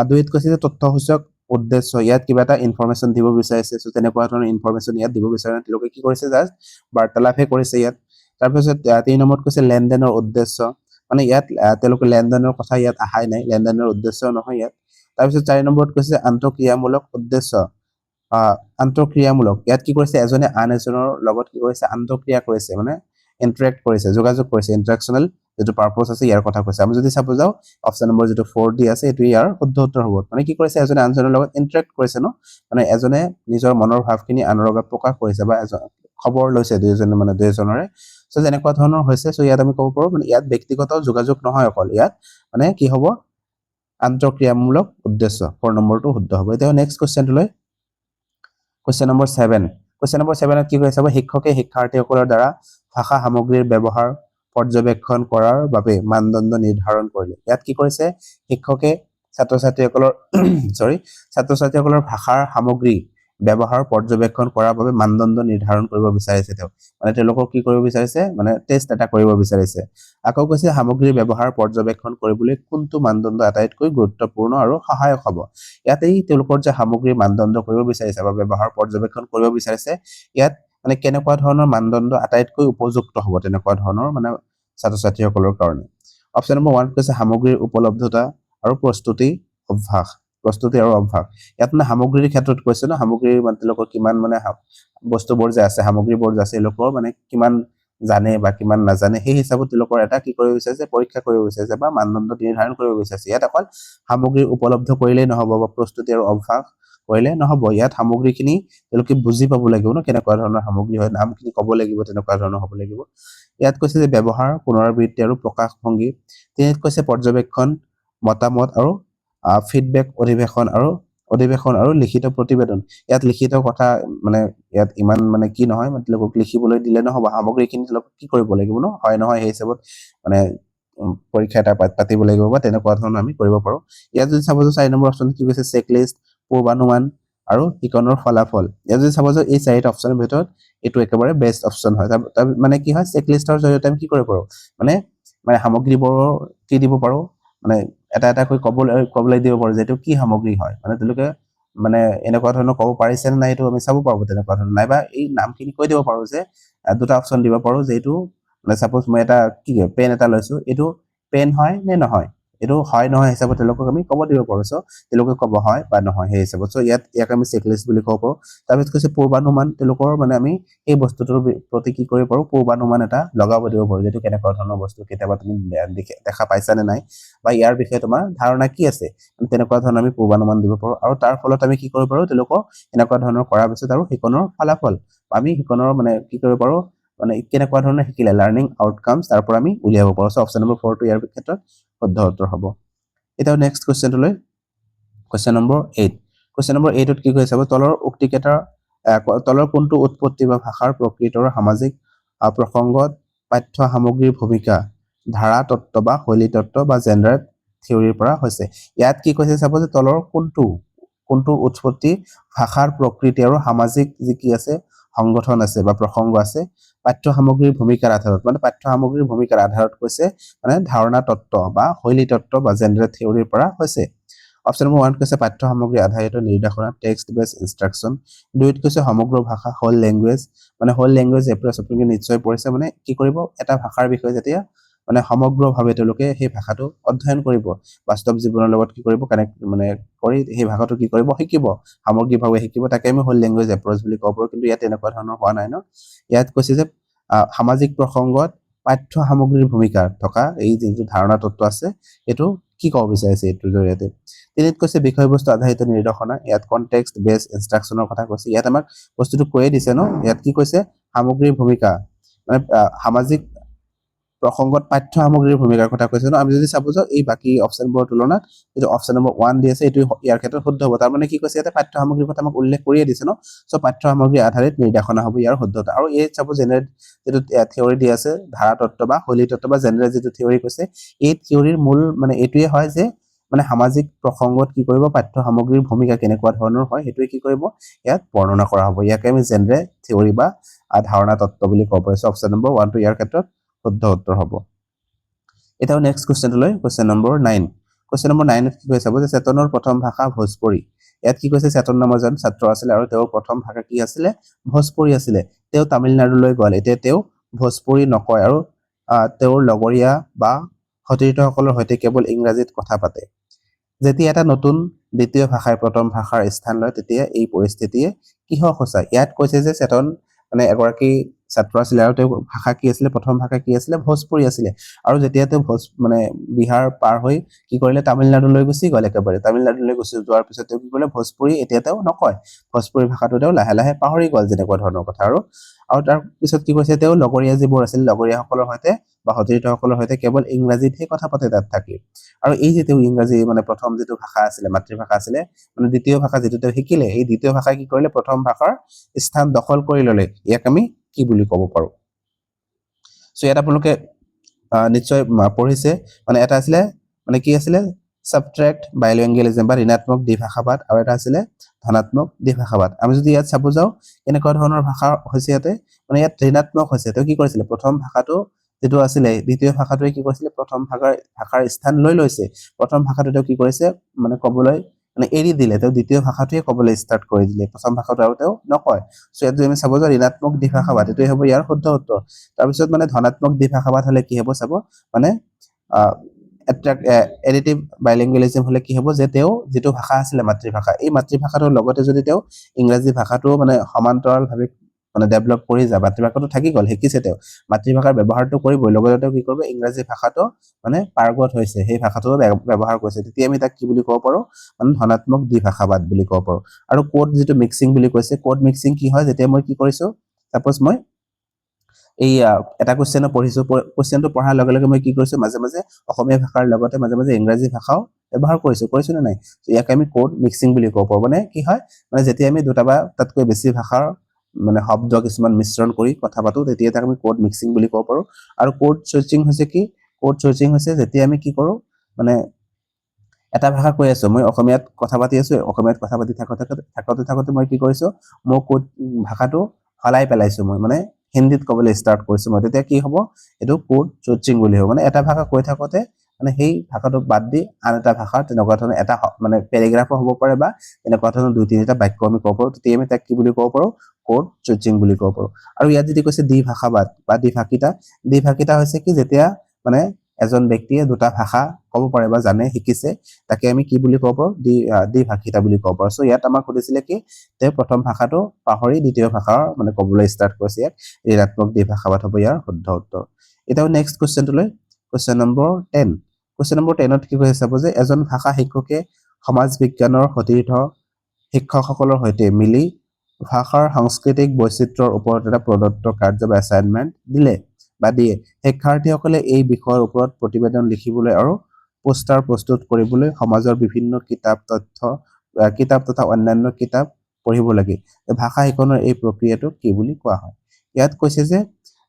দুইত কৈছে যে তথ্যসূচক উদ্দেশ্য ইয়াত কিবা এটা ইনফৰমেশন দিব বিচাৰিছে সো তেনেকুৱা ধৰণৰ ইনফৰমেশন ইয়াত দিব বিচাৰে তেওঁলোকে কি কৰিছে জাস্ট বাৰ্তালাপহে কৰিছে ইয়াত তাৰপিছত 3 নম্বৰত কৈছে লেনদেনৰ উদ্দেশ্য মানে ইয়াত তেওঁলোকে লেনদেনৰ কথা ইয়াত আহাই নাই লেনদেনৰ উদ্দেশ্য নহয় ইয়াত তাৰপিছত 4 নম্বৰত কৈছে আন্তঃক্ৰিয়ামূলক উদ্দেশ্য আন্তঃক্ৰিয়ামূলক ইয়াত কি কৰিছে এজনে আন এজনৰ লগত কি কৰিছে আন্তঃক্ৰিয়া কৰিছে মানে ইন্টাৰেক্ট কৰিছে যোগাযোগ কৰিছে ইন্টাৰেকচনেল যেটো পাৰপজ আছে ইয়াৰ কথা কৈছে আমি যদি চাব যাও অপচন নম্বৰ যেটো 4 দি আছে এটো ইয়াৰ শুদ্ধ উত্তৰ হ'ব মানে কি কৰিছে এজনে আনজনৰ লগত ইন্টাৰেক্ট কৰিছে ন মানে এজনে নিজৰ মনৰ ভাৱখিনি আনৰ লগত প্ৰকাশ কৰিছে বা খবৰ লৈছে দুইজনৰে সো যেনেকুৱা ধৰণৰ হৈছে সো ইয়াত আমি ক'ব পাৰো মানে ইয়াত ব্যক্তিগত যোগাযোগ নহয় অকল ইয়াত মানে কি হ'ব আন্তঃক্ৰিয়ামূলক উদ্দেশ্য 4 নম্বৰটো শুদ্ধ হ'ব এতিয়া নেক্সট কোৱেশ্চনটো কোৱেশ্চন নম্বৰ 7 কোৱেশ্চন নম্বৰ 7 ত কি কৈছে শিক্ষকে শিক্ষাৰ্থীসকলৰ দ্বাৰা ভাষা সামগ্ৰীৰ ব্যৱহাৰ পৰ্যবেক্ষণ কৰাৰ বাবে মানদণ্ড নিৰ্ধাৰণ কৰিলে ইয়াত কি কৰিছে শিক্ষকে ছাত্ৰ-ছাত্ৰীসকলৰ ভাষাৰ সামগ্ৰী ব্যৱহাৰ পৰ্যবেক্ষণ কৰাৰ বাবে মানদণ্ড নিৰ্ধাৰণ কৰিব বিচাৰিছে তেওঁ মানে তেওঁলোকক কি কৰিব বিচাৰিছে মানে টেষ্ট এটা কৰিব বিচাৰিছে আকৌ কৈছে সামগ্ৰীৰ ব্যৱহাৰ পৰ্যবেক্ষণ কৰিবলৈ কোনটো মানদণ্ড আটাইতকৈ গুৰুত্বপূৰ্ণ আৰু সহায়ক হ'ব ইয়াতেই তেওঁলোকৰ যে সামগ্ৰীৰ মানদণ্ড কৰিব বিচাৰিছে বা ব্যৱহাৰ পৰ্যবেক্ষণ কৰিব বিচাৰিছে ইয়াত মানে কেনেকুৱা ধৰণৰ মানদণ্ড আটাইতকৈ উপযুক্ত হ'ব তেনেকুৱা ধৰণৰ মানে ছাত্ৰ ছাত্ৰীসকলৰ কাৰণে অপশ্যন নম্বৰ 1 কৈছে সামগ্ৰীৰ উপলব্ধতা আৰু প্ৰস্তুতি আৰু অভ্যাস ইয়াত মানে সামগ্ৰীৰ ক্ষেত্ৰত কৈছে ন সামগ্ৰীৰ মানে তেওঁলোকৰ কিমান মানে বস্তুবোৰ যে আছে সামগ্ৰীবোৰ যে আছে লোকৰ মানে কিমান জানে বা কিমান নাজানে সেই হিচাপত তেওঁলোকৰ এটা কি কৰিব বিচাৰিছে পৰীক্ষা কৰিব বিচাৰিছে বা মানদণ্ড নিৰ্ধাৰণ কৰিব বিচাৰিছে ইয়াত অকল সামগ্ৰী উপলব্ধ কৰিলেই নহব বা প্ৰস্তুতি আৰু অভ্যাস কৰিলে নহব ইয়াত সামগ্ৰীখিনি তেওঁলোকে বুজি পাব লাগিব ন কেনেকুৱা ধৰণৰ সামগ্ৰী হয় নামখিনি ক'ব লাগিব তেনেকুৱা ধৰণৰ হ'ব লাগিব ইয়াত কৈছে যে ব্যৱহাৰ পুনৰাবৃত্তি আৰু প্ৰকাশভংগী তিনিত কৈছে পৰ্যবেক্ষণ মতামত আৰু ফিডবেক অধিৱেশন আৰু লিখিত প্ৰতিবেদন ইয়াত লিখিত কথা মানে ইয়াত ইমান মানে কি নহয় মানে লোকক লিখিবলৈ দিলে নহব সামগ্ৰীখিনি লোক কি কৰিব লাগিব ন হয় নহয় সেই হিচাপত মানে পৰীক্ষা এটা পাতিব লাগিব বা তেনেকুৱা ধৰণৰ আমি কৰিব পাৰো ইয়াত যদি চাব যে 4 নম্বৰ অপচন কি কৈছে চেকলিষ্ট পূৰ্বানুমান আৰু শিকনৰ ফলাফল ইয়াত যদি চাব যে এই চাৰিটা অপচনৰ ভিতৰত এইটো একেবাৰে বেষ্ট অপচন হয় মানে কি হয় চেকলিষ্টৰ জৰিয়তে আমি কি কৰিব পাৰো মানে সামগ্ৰীবোৰ কি দিব পাৰো মানে এটা কৈ কবলৈ দিব পাৰো যে এইটো কি সামগ্ৰী হয় মানে তেওঁলোকে মানে এনেকুৱা ধৰণৰ ক'ব পাৰিছে নে নাই এইটো আমি চাব পাৰো তেনেকুৱা ধৰণৰ নাইবা এই নামখিনি কৈ দিব পাৰো যে দুটা অপচন দিব পাৰো যে এইটো মানে সাপোজ মই এটা কি পেন এটা লৈছো এইটো পেন হয় নে নহয় এইটো হয় নহয় হিচাপত তেওঁলোকক আমি ক'ব দিব পাৰো সো তেওঁলোকে ক'ব হয় বা নহয় সেই হিচাপত সো ইয়াক আমি চেকলিষ্ট বুলি ক'ব পাৰো তাৰপিছত কৈছে পূৰ্বানুমান তেওঁলোকৰ মানে আমি এই বস্তুটোৰ প্ৰতি কি কৰিব পাৰো পূৰ্বানুমান এটা লগাব দিব পাৰো যেটো কেনেকুৱা ধৰণৰ বস্তু কেতিয়াবা তুমি দেখা পাইছা নে নাই বা ইয়াৰ বিষয়ে তোমাৰ ধাৰণা কি আছে তেনেকুৱা ধৰণৰ আমি পূৰ্বানুমান দিব পাৰো আৰু তাৰ ফলত আমি কি কৰিব পাৰো তেওঁলোকক এনেকুৱা ধৰণৰ কৰাৰ পিছত আৰু শিকনৰ ফলাফল আমি শিকনৰ মানে কি কৰিব পাৰো মানে কেনেকুৱা ধৰণৰ শিকিলে লাৰ্নিং আউটকামছ তাৰ পৰা আমি উলিয়াব পাৰো সো অপচন নম্বৰ 4 টো ইয়াৰ ক্ষেত্ৰত শুদ্ধ উত্তৰ হ'ব এটা নেক্সট কোৱেশ্চনলৈ কোৱেশ্চন নম্বৰ 8 কোৱেশ্চন নম্বৰ 8 ত কি কৈছে চাব তলৰ উক্তিকেটাৰ তলৰ কোনটো উৎপত্তি বা ভাষাৰ প্ৰকৃতৰ সামাজিক প্ৰসংগত পাঠ্য সামগ্ৰীৰ ভূমিকা ধাৰা তত্ত্ব বা শৈলী তত্ত্ব বা জেন্ডাৰ থিওৰিৰ পৰা হৈছে ইয়াত কি কৈছে চাব যে তলৰ কোনটো উৎপত্তি ভাষাৰ প্ৰকৃতি আৰু সামাজিক যি কি আছে সংগঠন আছে বা প্ৰসংগ আছে পাঠ্য সামগ্ৰীৰ ভূমিকাৰ আধাৰত মানে পাঠ্য সামগ্ৰীৰ ভূমিকাৰ আধাৰত কৈছে মানে ধাৰণা তত্ত্ব বা শৈলী তত্ত্ব বা জেন্ডাৰ থিওৰিৰ পৰা হৈছে অপচন নম্বৰ 1 কৈছে পাঠ্য সামগ্ৰী আধাৰিত নিৰ্দেশনা টেক্সট বেস ইনষ্ট্ৰাকচন দুইত কৈছে সমগ্ৰ ভাষা হোল ল্যাঙ্গুৱেজ মানে হোল ল্যাঙ্গুৱেজ এপ্ৰচ আপুনি নিশ্চয় পঢ়িছে মানে কি কৰিব এটা ভাষাৰ বিষয়ে যেতিয়া মানে সমগ্ৰভাৱে তেওঁলোকে সেই ভাষাটো অধ্যয়ন কৰিব বাস্তৱ জীৱনৰ লগত কি কৰিব কানেক্ট মানে কৰি সেই ভাষাটো কি কৰিব শিকিব সামগ্ৰিকভাৱে শিকিব তাকে আমি হোল ল্যাঙ্গুৱেজ এপ্ৰচ বুলি ক'ব পাৰো কিন্তু ইয়াত এনেকুৱা ধৰণৰ হোৱা নাই ন ইয়াত কৈছে যে সামাজিক প্ৰসংগত পাঠ্য সামগ্ৰীৰ ভূমিকা থকা এই যিটো ধাৰণা তত্ত্ব আছে এটো কি ক'ব বিচাৰিছে এটোৰ জৰিয়তে তিনিত কৈছে বিষয়বস্তু আধাৰিত নিৰ্দেশনা ইয়াত কনটেক্সট বেস ইনষ্ট্ৰাকচনৰ কথা কৈছে ইয়াত আমাক বস্তুটো কৈয়ে দিছে ন ইয়াত কি কৈছে সামগ্ৰীৰ ভূমিকা মানে সামাজিক প্ৰসংগত পাঠ্য সামগ্ৰীৰ ভূমিকাৰ কথা কৈছে ন আমি যদি চাব যাও এই বাকি অপচনবোৰৰ তুলনাত যেটো অপচন নম্বৰ 1 দি আছে এটো ইয়াৰ ক্ষেত্ৰত শুদ্ধ হ'ব তাৰ মানে কি কৈছে ইয়াতে পাঠ্য সামগ্ৰীৰ কথা আমাক উল্লেখ কৰিয়ে দিছে ন সো পাঠ্য সামগ্ৰী আধাৰিত নিৰ্দেশনা হ'ব ইয়াৰ শুদ্ধতা আৰু এই চাব জেনেৰেল যেটো থিওৰি দি আছে ধাৰা তত্ত্ব বা শৈলী তত্ত্ব বা জেনেৰেল যেটো থিওৰি কৈছে এই থিওৰিৰ মূল মানে এটোৱে হয় যে মানে সামাজিক প্ৰসংগত কি কৰিব পাঠ্য সামগ্ৰীৰ ভূমিকা কেনেকুৱা ধৰণৰ হয় হেতুৱে কি কৰিব ইয়াত বৰ্ণনা কৰা হ'ব ইয়াকে আমি জেনেৰেল থিওৰি বা ধাৰণা তত্ত্ব বুলি ক'ব পাৰো অপচন নম্বৰ 1 টো ইয়াৰ ক্ষেত্ৰত শুদ্ধ উত্তৰ হ'ব এটাও নেক্সট কোৱেশ্চনলৈ কোৱেশ্চন নম্বৰ 9 কোৱেশ্চন নম্বৰ 9 ত কি কৈছে চাব যে চেতনৰ প্ৰথম ভাষা ভোজপুৰী ইয়াত কি কৈছে চেতন নামৰ এজন ছাত্ৰ আছিল আৰু তেওঁৰ প্ৰথম ভাষা কি আছিল ভোজপুৰী আছিল তেওঁ তামিলনাডুলৈ গ'ল এতিয়া তেওঁ ভোজপুৰী নকয় আৰু তেওঁৰ লগৰীয়া বা সতীৰ্থসকলৰ সৈতে কেৱল ইংৰাজীত কথা পাতে যেতিয়া এটা নতুন দ্বিতীয় ভাষাই প্ৰথম ভাষাৰ স্থান লয় তেতিয়া এই পৰিস্থিতিয়ে কিহক সূচায় ইয়াত কৈছে যে চেতন মানে এগৰাকী ছাত্ৰ আছিল আৰু তেওঁ ভাষা কি আছিল প্ৰথম ভাষা কি আছিল ভোজপুৰী আছিল আৰু যেতিয়া তেওঁ মানে বিহাৰ পাৰ হৈ কি কৰিলে তামিলনাডুলৈ গুচি গ'ল একেবাৰে তামিলনাডুলৈ গুচি যোৱাৰ পিছত তেওঁ কি কৰিলে ভোজপুৰী এতিয়া তেওঁ নকয় ভোজপুৰী ভাষাটো তেওঁ লাহে লাহে পাহৰি গ'ল যেনেকুৱা ধৰণৰ কথা আৰু তাৰ পিছত কি কৈছে তেওঁ লগৰীয়া যিবোৰ আছিল লগৰীয়াসকলৰ সৈতে বা সতীৰ্থসকলৰ সৈতে কেৱল ইংৰাজীতহে কথা পাতে তাত থাকি আৰু এই যে তেওঁ ইংৰাজী মানে প্ৰথম যেটো ভাষা আছিল মাতৃভাষা আছিল মানে দ্বিতীয় ভাষা যেটো তেওঁ শিকিলে এই দ্বিতীয় ভাষা কি কৰিলে প্ৰথম ভাষাৰ স্থান দখল কৰি ললে ইয়াক আমি কি বুলি ক'ব পাৰো সো এটা আপোনালোকে নিশ্চয় পঢ়িছে মানে এটা আছিল মানে কি আছিল সাবট্ৰেক্ট বাইলিংগুৱেলিজম বা ঋণাত্মক দ্বিভাষাবাদ আৰু এটা আছিল ধনাত্মক দ্বিভাষাবাদ আমি যদি ইয়াত চাব যাও এনেকুৱা ধৰণৰ ভাষা হৈছে ইয়াতে মানে ইয়াত ঋণাত্মক হৈছে তেওঁ কি কৰিছিল প্ৰথম ভাষাটো যেটো আছিল দ্বিতীয় ভাষাটোৱে কি কৰিছিল প্ৰথম ভাষাৰ স্থান লৈ লৈছে প্ৰথম ভাষাটো তেওঁ কি কৰিছে মানে ক'বলৈ মানে এৰি দিলে, তেওঁ দ্বিতীয় ভাষাটোৱে ক'বলৈ ষ্টাৰ্ট কৰি দিলে, প্ৰথম ভাষাটো আৰু তেওঁ নকয়। চ' ইয়াত যদি আমি চাব যাওঁ ঋণাত্মক দ্বিভাষাবাদ, এইটোৱে হ'ব ইয়াৰ শুদ্ধ উত্তৰ। তাৰপিছত মানে ধনাত্মক দ্বিভাষাবাদ হ'লে কি হ'ব চাব, মানে এডিটিভ বাইলিংগুৱেলিজম হ'লে কি হ'ব, যে তেওঁ যিটো ভাষা আছিলে মাতৃভাষা, এই মাতৃভাষাটোৰ লগতে যদি তেওঁ ইংৰাজী ভাষাটো মানে সমান্তৰালভাৱে মানে ডেভেলপ কৰি যায়, মাতৃভাষাটো থাকি গ'ল, শিকিছে তেওঁ, মাতৃভাষাৰ ব্যৱহাৰটো কৰিবই, লগতে তেওঁ কি কৰিব, ইংৰাজী ভাষাটো মানে পাৰ্গত হৈছে, সেই ভাষাটো ব্যৱহাৰ কৰিছে, তেতিয়া আমি তাক কি বুলি ক'ব পাৰোঁ, মানে ধনাত্মক দ্বিভাষাবাদ বুলি ক'ব পাৰোঁ। আৰু কোড যিটো মিক্সিং বুলি কৈছে, কোড মিক্সিং কি হয়, যেতিয়া মই কি কৰিছোঁ, ছাপ'জ মই এই এটা কুৱেশ্যনো পঢ়িছোঁ, কুৱেশ্যনটো পঢ়াৰ লগে লগে মই কি কৰিছোঁ, মাজে মাজে অসমীয়া ভাষাৰ লগতে মাজে মাজে ইংৰাজী ভাষাও ব্যৱহাৰ কৰিছোঁ নে নাই, ইয়াক আমি কোড মিক্সিং বুলি ক'ব পাৰোঁ। মানে কি হয়, মানে যেতিয়া আমি দুটা বা তাতকৈ বেছি ভাষাৰ মানে শব্দ কিছুমান মিশ্ৰণ কৰি কথা পাতোঁ, তেতিয়া তাক আমি কোড মিক্সিং বুলি ক'ব পাৰোঁ। আৰু কোড চুইচিং হৈছে কি, কোড চুইচিং হৈছে যেতিয়া আমি কি কৰোঁ, মানে এটা ভাষা কৈ আছোঁ, মই অসমীয়াত কথা পাতি আছোঁ, অসমীয়াত কথা পাতি থাকোঁতে মই কি কৰিছোঁ, মোৰ কোড ভাষাটো সলাই পেলাইছোঁ, মই মানে হিন্দীত ক'বলৈ ষ্টাৰ্ট কৰিছোঁ মই, তেতিয়া কি হ'ব, এইটো কোড চুইচিং বুলি হ'ব। মানে এটা ভাষা কৈ থাকোঁতে মানে সেই ভাষাটো বাদ দি আন এটা ভাষাৰ তেনেকুৱা ধৰণৰ এটা মানে পেৰেগ্ৰাফো হ'ব পাৰে বা এনেকুৱা ধৰণৰ 2-3টা বাক্য আমি ক'ব পাৰোঁ, তেতিয়া আমি তাক কি বুলি ক'ব পাৰোঁ, কোড চুইচিং বুলি ক'ব পাৰোঁ। আৰু ইয়াত যদি কৈছে দ্বিভাষাবাদ বা দ্বিভাষিতা হৈছে কি, যেতিয়া মানে এজন ব্যক্তিয়ে দুটা ভাষা ক'ব পাৰে বা জানে, শিকিছে, তাকে আমি কি বুলি ক'ব পাৰোঁ, দ্বিভাষিতা বুলি ক'ব পাৰোঁ। চ' ইয়াত আমাক সুধিছিলে কি, তেওঁ প্ৰথম ভাষাটো পাহৰি দ্বিতীয় ভাষাৰ মানে ক'বলৈ ষ্টাৰ্ট কৰিছে, ইয়াত ঋণাত্মক দ্বিভাষাবাদ হ'ব ইয়াৰ শুদ্ধ উত্তৰ। এতিয়াও নেক্সট কুৱেশ্যনটোলৈ, কুৱেশ্যন নম্বৰ 10। কুৱেশ্যন নম্বৰ 10ত কি কৈছে চাব, যে এজন ভাষা শিক্ষকে সমাজ বিজ্ঞানৰ সতীৰ্থ শিক্ষকসকলৰ সৈতে মিলি ভাষাৰ সাংস্কৃতিক বৈচিত্ৰ্যৰ ওপৰত এটা প্ৰদত্ত কাৰ্য বা এছাইনমেণ্ট দিয়ে। শিক্ষাৰ্থীসকলে এই বিষয়ৰ ওপৰত প্ৰতিবেদন লিখিবলৈ আৰু পোষ্টাৰ প্ৰস্তুত কৰিবলৈ সমাজৰ বিভিন্ন কিতাপ তথা অন্যান্য কিতাপ পঢ়িব লাগে। ভাষা শিক্ষণৰ এই প্ৰক্ৰিয়াটো কি বুলি কোৱা হয়? ইয়াত কৈছে যে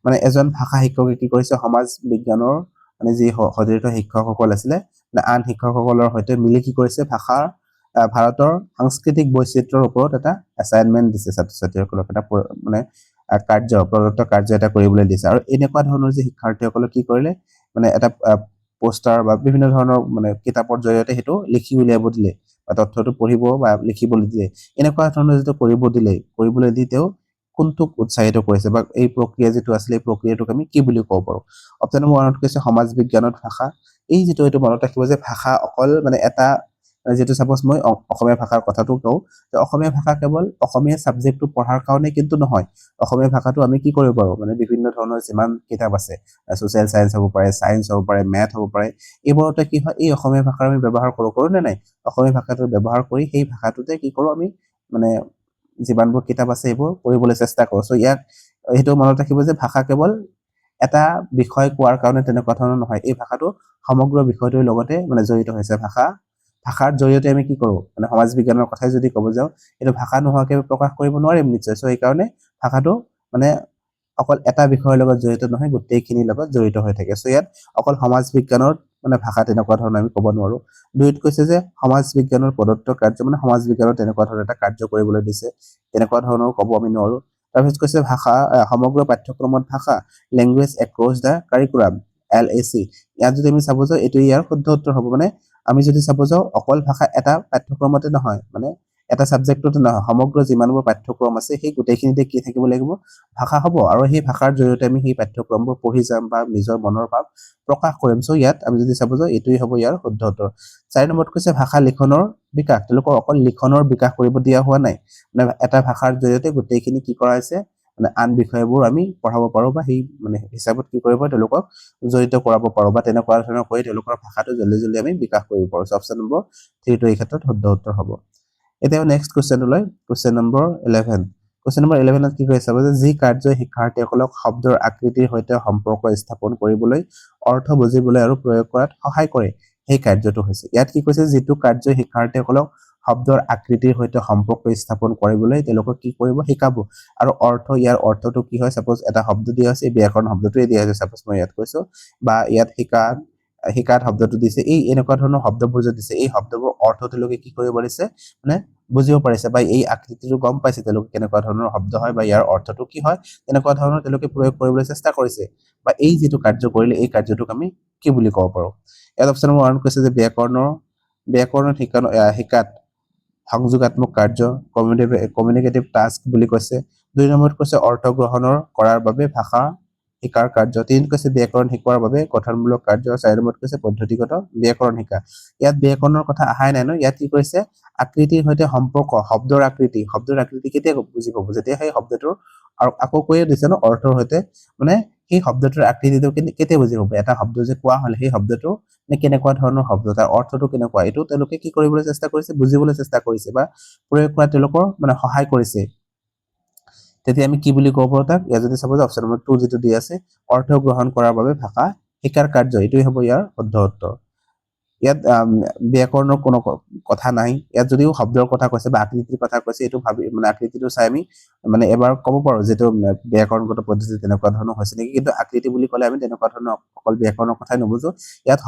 মানে এজন ভাষা শিক্ষকে কি কৰিছে, সমাজ বিজ্ঞানৰ মানে যি সতীৰ্থ শিক্ষকসকল আছিলে, আন শিক্ষকসকলৰ সৈতে মিলি কি কৰিছে, ভাৰতৰ সাংস্কৃতিক বৈচিত্ৰ্যৰ ওপৰত এটা এছাইনমেণ্ট দিছে, ছাত্ৰ ছাত্ৰীসকলক এটা মানে প্ৰদত্ত কাৰ্য এটা কৰিবলৈ দিছে। আৰু এনেকুৱা ধৰণৰ যে শিক্ষাৰ্থীসকলে কি কৰিলে, মানে এটা পোষ্টাৰ বা বিভিন্ন ধৰণৰ মানে কিতাপৰ জৰিয়তে সেইটো লিখি উলিয়াব দিলে, বা তথ্যটো পঢ়িব বা লিখিবলৈ দিলে, এনেকুৱা ধৰণৰ যিটো কৰিবলৈ দি তেওঁ কোনটোক উৎসাহিত কৰিছে, বা এই প্ৰক্ৰিয়া যিটো আছিলে, এই প্ৰক্ৰিয়াটোক আমি কি বুলি ক'ব পাৰোঁ? অপশ্যন নম্বৰ 1ত কৈছে সমাজ বিজ্ঞানত ভাষা। এই যিটো এইটো মনত ৰাখিব যে ভাষা অকল মানে এটা, যিটো ছাপ'জ মই অসমীয়া ভাষাৰ কথাটো কওঁ, যে অসমীয়া ভাষা কেৱল অসমীয়া ছাবজেক্টটো পঢ়াৰ কাৰণে কিন্তু নহয়, অসমীয়া ভাষাটো আমি কি কৰিব পাৰোঁ, মানে বিভিন্ন ধৰণৰ যিমান কিতাপ আছে, ছ'চিয়েল চায়েন্স হ'ব পাৰে, ছায়েন্স হ'ব পাৰে, মেথ হ'ব পাৰে, এইবোৰতে কি হয়, এই অসমীয়া ভাষাৰ আমি ব্যৱহাৰ কৰোঁ নে নাই? অসমীয়া ভাষাটো ব্যৱহাৰ কৰি সেই ভাষাটোতে কি কৰোঁ, আমি মানে যিমানবোৰ কিতাপ আছে এইবোৰ পঢ়িবলৈ চেষ্টা কৰোঁ। চ' ইয়াক সেইটো মনত ৰাখিব যে ভাষা কেৱল এটা বিষয় কোৱাৰ কাৰণে তেনেকুৱা ধৰণৰ নহয়, এই ভাষাটো সমগ্ৰ বিষয়টোৰ লগতে মানে জড়িত হৈছে। ভাষাৰ জৰিয়তে আমি কি কৰোঁ, মানে সমাজ বিজ্ঞানৰ কথাই যদি ক'ব যাওঁ, এইটো ভাষা নোহোৱাকৈ প্ৰকাশ কৰিব নোৱাৰিম নিশ্চয়। চ' সেইকাৰণে ভাষাটো মানে অকল এটা বিষয়ৰ লগত জড়িত নহয়, গোটেইখিনিৰ লগত জড়িত হৈ থাকে। চ' ইয়াত অকল সমাজ বিজ্ঞানৰ মানে ভাষা তেনেকুৱা ধৰণৰ আমি ক'ব নোৱাৰোঁ। 2ত কৈছে যে সমাজ বিজ্ঞানৰ প্ৰদত্ত কাৰ্য, মানে সমাজ বিজ্ঞানৰ তেনেকুৱা ধৰণৰ এটা কাৰ্য কৰিবলৈ দিছে, তেনেকুৱা ধৰণৰ ক'ব আমি নোৱাৰোঁ। তাৰপিছত কৈছে ভাষা সমগ্ৰ পাঠ্যক্ৰমত ভাষা, language across the curriculum, LAC। ইয়াত যদি আমি চাব যাওঁ, এইটো ইয়াৰ শুদ্ধ উত্তৰ হ'ব। মানে আমি যদি চাব যাওঁ, অকল ভাষা এটা পাঠ্যক্ৰমতে নহয়, মানে এটা ছাবজেক্টতে নহয়, সমগ্ৰ যিমানবোৰ পাঠ্যক্ৰম আছে সেই গোটেইখিনিতে কি থাকিব লাগিব, ভাষা হ'ব। আৰু সেই ভাষাৰ জৰিয়তে আমি সেই পাঠ্যক্ৰমবোৰ পঢ়ি যাম বা নিজৰ মনৰ ভাৱ প্ৰকাশ কৰিম। চ' ইয়াত আমি যদি চাব যাওঁ, এইটোৱে হ'ব ইয়াৰ শুদ্ধ উত্তৰ। 4 নম্বৰত কৈছে ভাষা লিখনৰ বিকাশ, তেওঁলোকক অকল লিখনৰ বিকাশ কৰিব দিয়া হোৱা নাই, মানে এটা ভাষাৰ জৰিয়তে গোটেইখিনি কি কৰা হৈছে, মানে আন বিষয়বোৰ আমি পঢ়াব পাৰোঁ, বা সেই মানে হিচাপত কি কৰিব, তেওঁলোকক জড়িত কৰাব পাৰোঁ, বা তেনেকুৱা ধৰণৰ কৰি তেওঁলোকৰ ভাষাটো জল্দি আমি বিকাশ কৰিব পাৰোঁ। অপশ্যন নম্বৰ 3টো এই ক্ষেত্ৰত শুদ্ধ উত্তৰ হ'ব। এতিয়া নেক্সট কুৱেশ্যনলৈ, কুৱেশ্যন নম্বৰ 11। কুৱেশ্যন নম্বৰ 11ত কি কৈছে চাব, যে যি কাৰ্যই শিক্ষাৰ্থীসকলক শব্দৰ আকৃতিৰ সৈতে সম্পৰ্ক স্থাপন কৰিবলৈ, অৰ্থ বুজিবলৈ আৰু প্ৰয়োগ কৰাত সহায় কৰে, সেই কাৰ্যটো হৈছে। ইয়াত কি কৈছে, যিটো কাৰ্যই শিক্ষাৰ্থীসকলক শব্দৰ আকৃতিৰ সৈতে সম্পৰ্ক স্থাপন কৰিবলৈ তেওঁলোকক কি কৰিব, শিকাব। আৰু ইয়াৰ অৰ্থটো কি হয়, ছাপ'জ এটা শব্দ দিয়া হৈছে, এই ব্যাকৰণ শব্দটোৱে দিয়া হৈছে, ছাপ'জ মই ইয়াত কৈছোঁ, বা ইয়াত শিকাত শব্দটো দিছে, এই এনেকুৱা ধৰণৰ শব্দবোৰ যে দিছে, এই শব্দবোৰ অৰ্থ তেওঁলোকে কি কৰিব পাৰিছে, মানে বুজিব পাৰিছে, বা এই আকৃতিটো গম পাইছে তেওঁলোকে কেনেকুৱা ধৰণৰ শব্দ হয়, বা ইয়াৰ অৰ্থটো কি হয়, তেনেকুৱা ধৰণৰ তেওঁলোকে প্ৰয়োগ কৰিবলৈ চেষ্টা কৰিছে, বা এই যিটো কাৰ্য কৰিলে, এই কাৰ্যটোক আমি কি বুলি ক'ব পাৰোঁ? ইয়াত অপশ্যন নম্বৰ 1 কৈছে যে ব্যাকৰণৰ শিকাত সংযোগাত্মক কাৰ্য কমিউনিকেটিভ টাস্ক বুলি কৈছে 2 নম্বৰত কৈছে অৰ্থ গ্ৰহণৰ কৰাৰ বাবে ভাষা শিকাৰ কাৰ্য 3 কৈছে ব্যাকৰণ শিকোৱাৰ বাবে গঠনমূলক কাৰ্য 4 নম্বৰত কৈছে পদ্ধতিগত ব্যাকৰণ শিকা ইয়াত ব্যাকৰণৰ কথা আহাই নাই ন ইয়াত কি কৈছে আকৃতিৰ সৈতে সম্পৰ্ক শব্দৰ আকৃতি কেতিয়া বুজি পাব যেতিয়া সেই শব্দটোৰ আৰু আকৌ কৈয়ে দিছে ন অৰ্থৰ সৈতে মানে সেই শব্দটোৰ আকৃতিটো কেতিয়া বুজি পাব এটা শব্দ যে কোৱা হলে সেই শব্দটো কেনেকুৱা ধৰণৰ শব্দ তাৰ অৰ্থটো কেনেকুৱা এইটো তেওঁলোকে কি কৰিবলৈ চেষ্টা কৰিছে বুজিবলৈ চেষ্টা কৰিছে বা প্ৰয়োগ কৰা তেওঁলোকৰ মানে সহায় কৰিছে তেতিয়া আমি কি বুলি ক'ব তাক ইয়াত যদি চাব যে অপচন নম্বৰ 2 যেটো দি আছে অৰ্থ গ্ৰহণ কৰাৰ বাবে ভাষা শিকাৰ কাৰ্য এটোই হ'ব ইয়াৰ শুদ্ধ উত্তৰ ইয়াত ব্যাকৰণৰ কোনো কথা নাই ইয়াত যদিও শব্দৰ কথা কৈছে বা আকৃতিৰ কথা কৈছে এটো ভাবি মানে আকৃতিটো চাই আমি মানে এবাৰ ক'ব পাৰো যেটো ব্যাকৰণগত পদ্ধতি তেনেকুৱা ধৰণৰ হৈছে নেকি কিন্তু আকৃতি বুলি ক'লে আমি তেনেকুৱা ধৰণৰ অকল ব্যাকৰণৰ কথাই নবুজো ইয়াত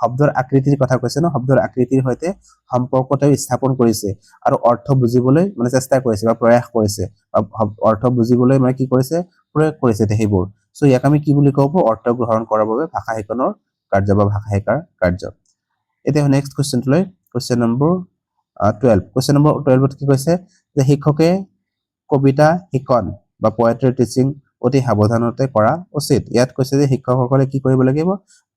শব্দৰ আকৃতিৰ কথা কৈছে ন শব্দৰ আকৃতিৰ সৈতে সম্পৰ্কটো স্থাপন কৰিছে আৰু অৰ্থ বুজিবলৈ মানে চেষ্টা কৰিছে বা প্ৰয়াস কৰিছে অৰ্থ বুজিবলৈ মানে কি কৰিছে প্ৰয়োগ কৰিছে সেইবোৰ সো ইয়াক আমি কি বুলি ক'ব অৰ্থ গ্ৰহণ কৰাৰ বাবে ভাষা শিকনৰ কাৰ্য বা ভাষা শিকাৰ কাৰ্য এতিয়া নেক্সট কোৱেশ্চনটো লৈ কোৱেশ্চন নম্বৰ 12 কোৱেশ্চন নম্বৰ 12ত কি কৈছে যে শিক্ষকে কবিতা শিকন বা পোয়েট্ৰি টিচিং অতি সাৱধানতে কৰা উচিত ইয়াত কৈছে যে শিক্ষকসকলে কি কৰিব লাগিব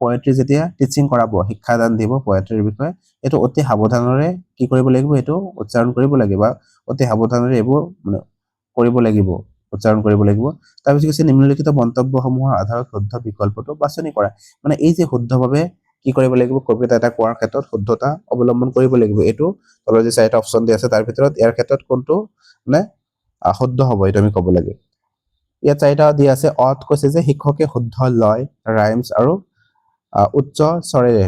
পোয়েট্ৰি যেতিয়া টিচিং কৰাব শিক্ষাদান দিব পোয়েট্ৰিৰ বিষয়ে এটো অতি সাৱধানৰে কি কৰিব লাগিব এটো উচ্চাৰণ কৰিব লাগিব অতি সাৱধানৰে এবোৰ মানে কৰিব লাগিব উচ্চাৰণ কৰিব লাগিব তাৰ পিছত কৈছে নিম্নলিখিত মন্তব্যসমূহৰ আধাৰত শুদ্ধ বিকল্পটো বাছনি কৰা মানে এই যে শুদ্ধভাৱে কি কৰিব লাগিব কবিতা এটা কোৱাৰ ক্ষেত্ৰত শুদ্ধতা অৱলম্বন কৰিব লাগিব এটো তলৰ যে চাৰিটা অপচন দি আছে তাৰ ভিতৰত ইয়াৰ ক্ষেত্ৰত কোনটো মানে শুদ্ধ হ'ব এটো আমি ক'ব লাগে ইয়াত চাৰিটা দি আছে অত কৈছে যে শিক্ষকে শুদ্ধ লয় ৰাইমছ আৰু উচ্চ স্বৰেৰে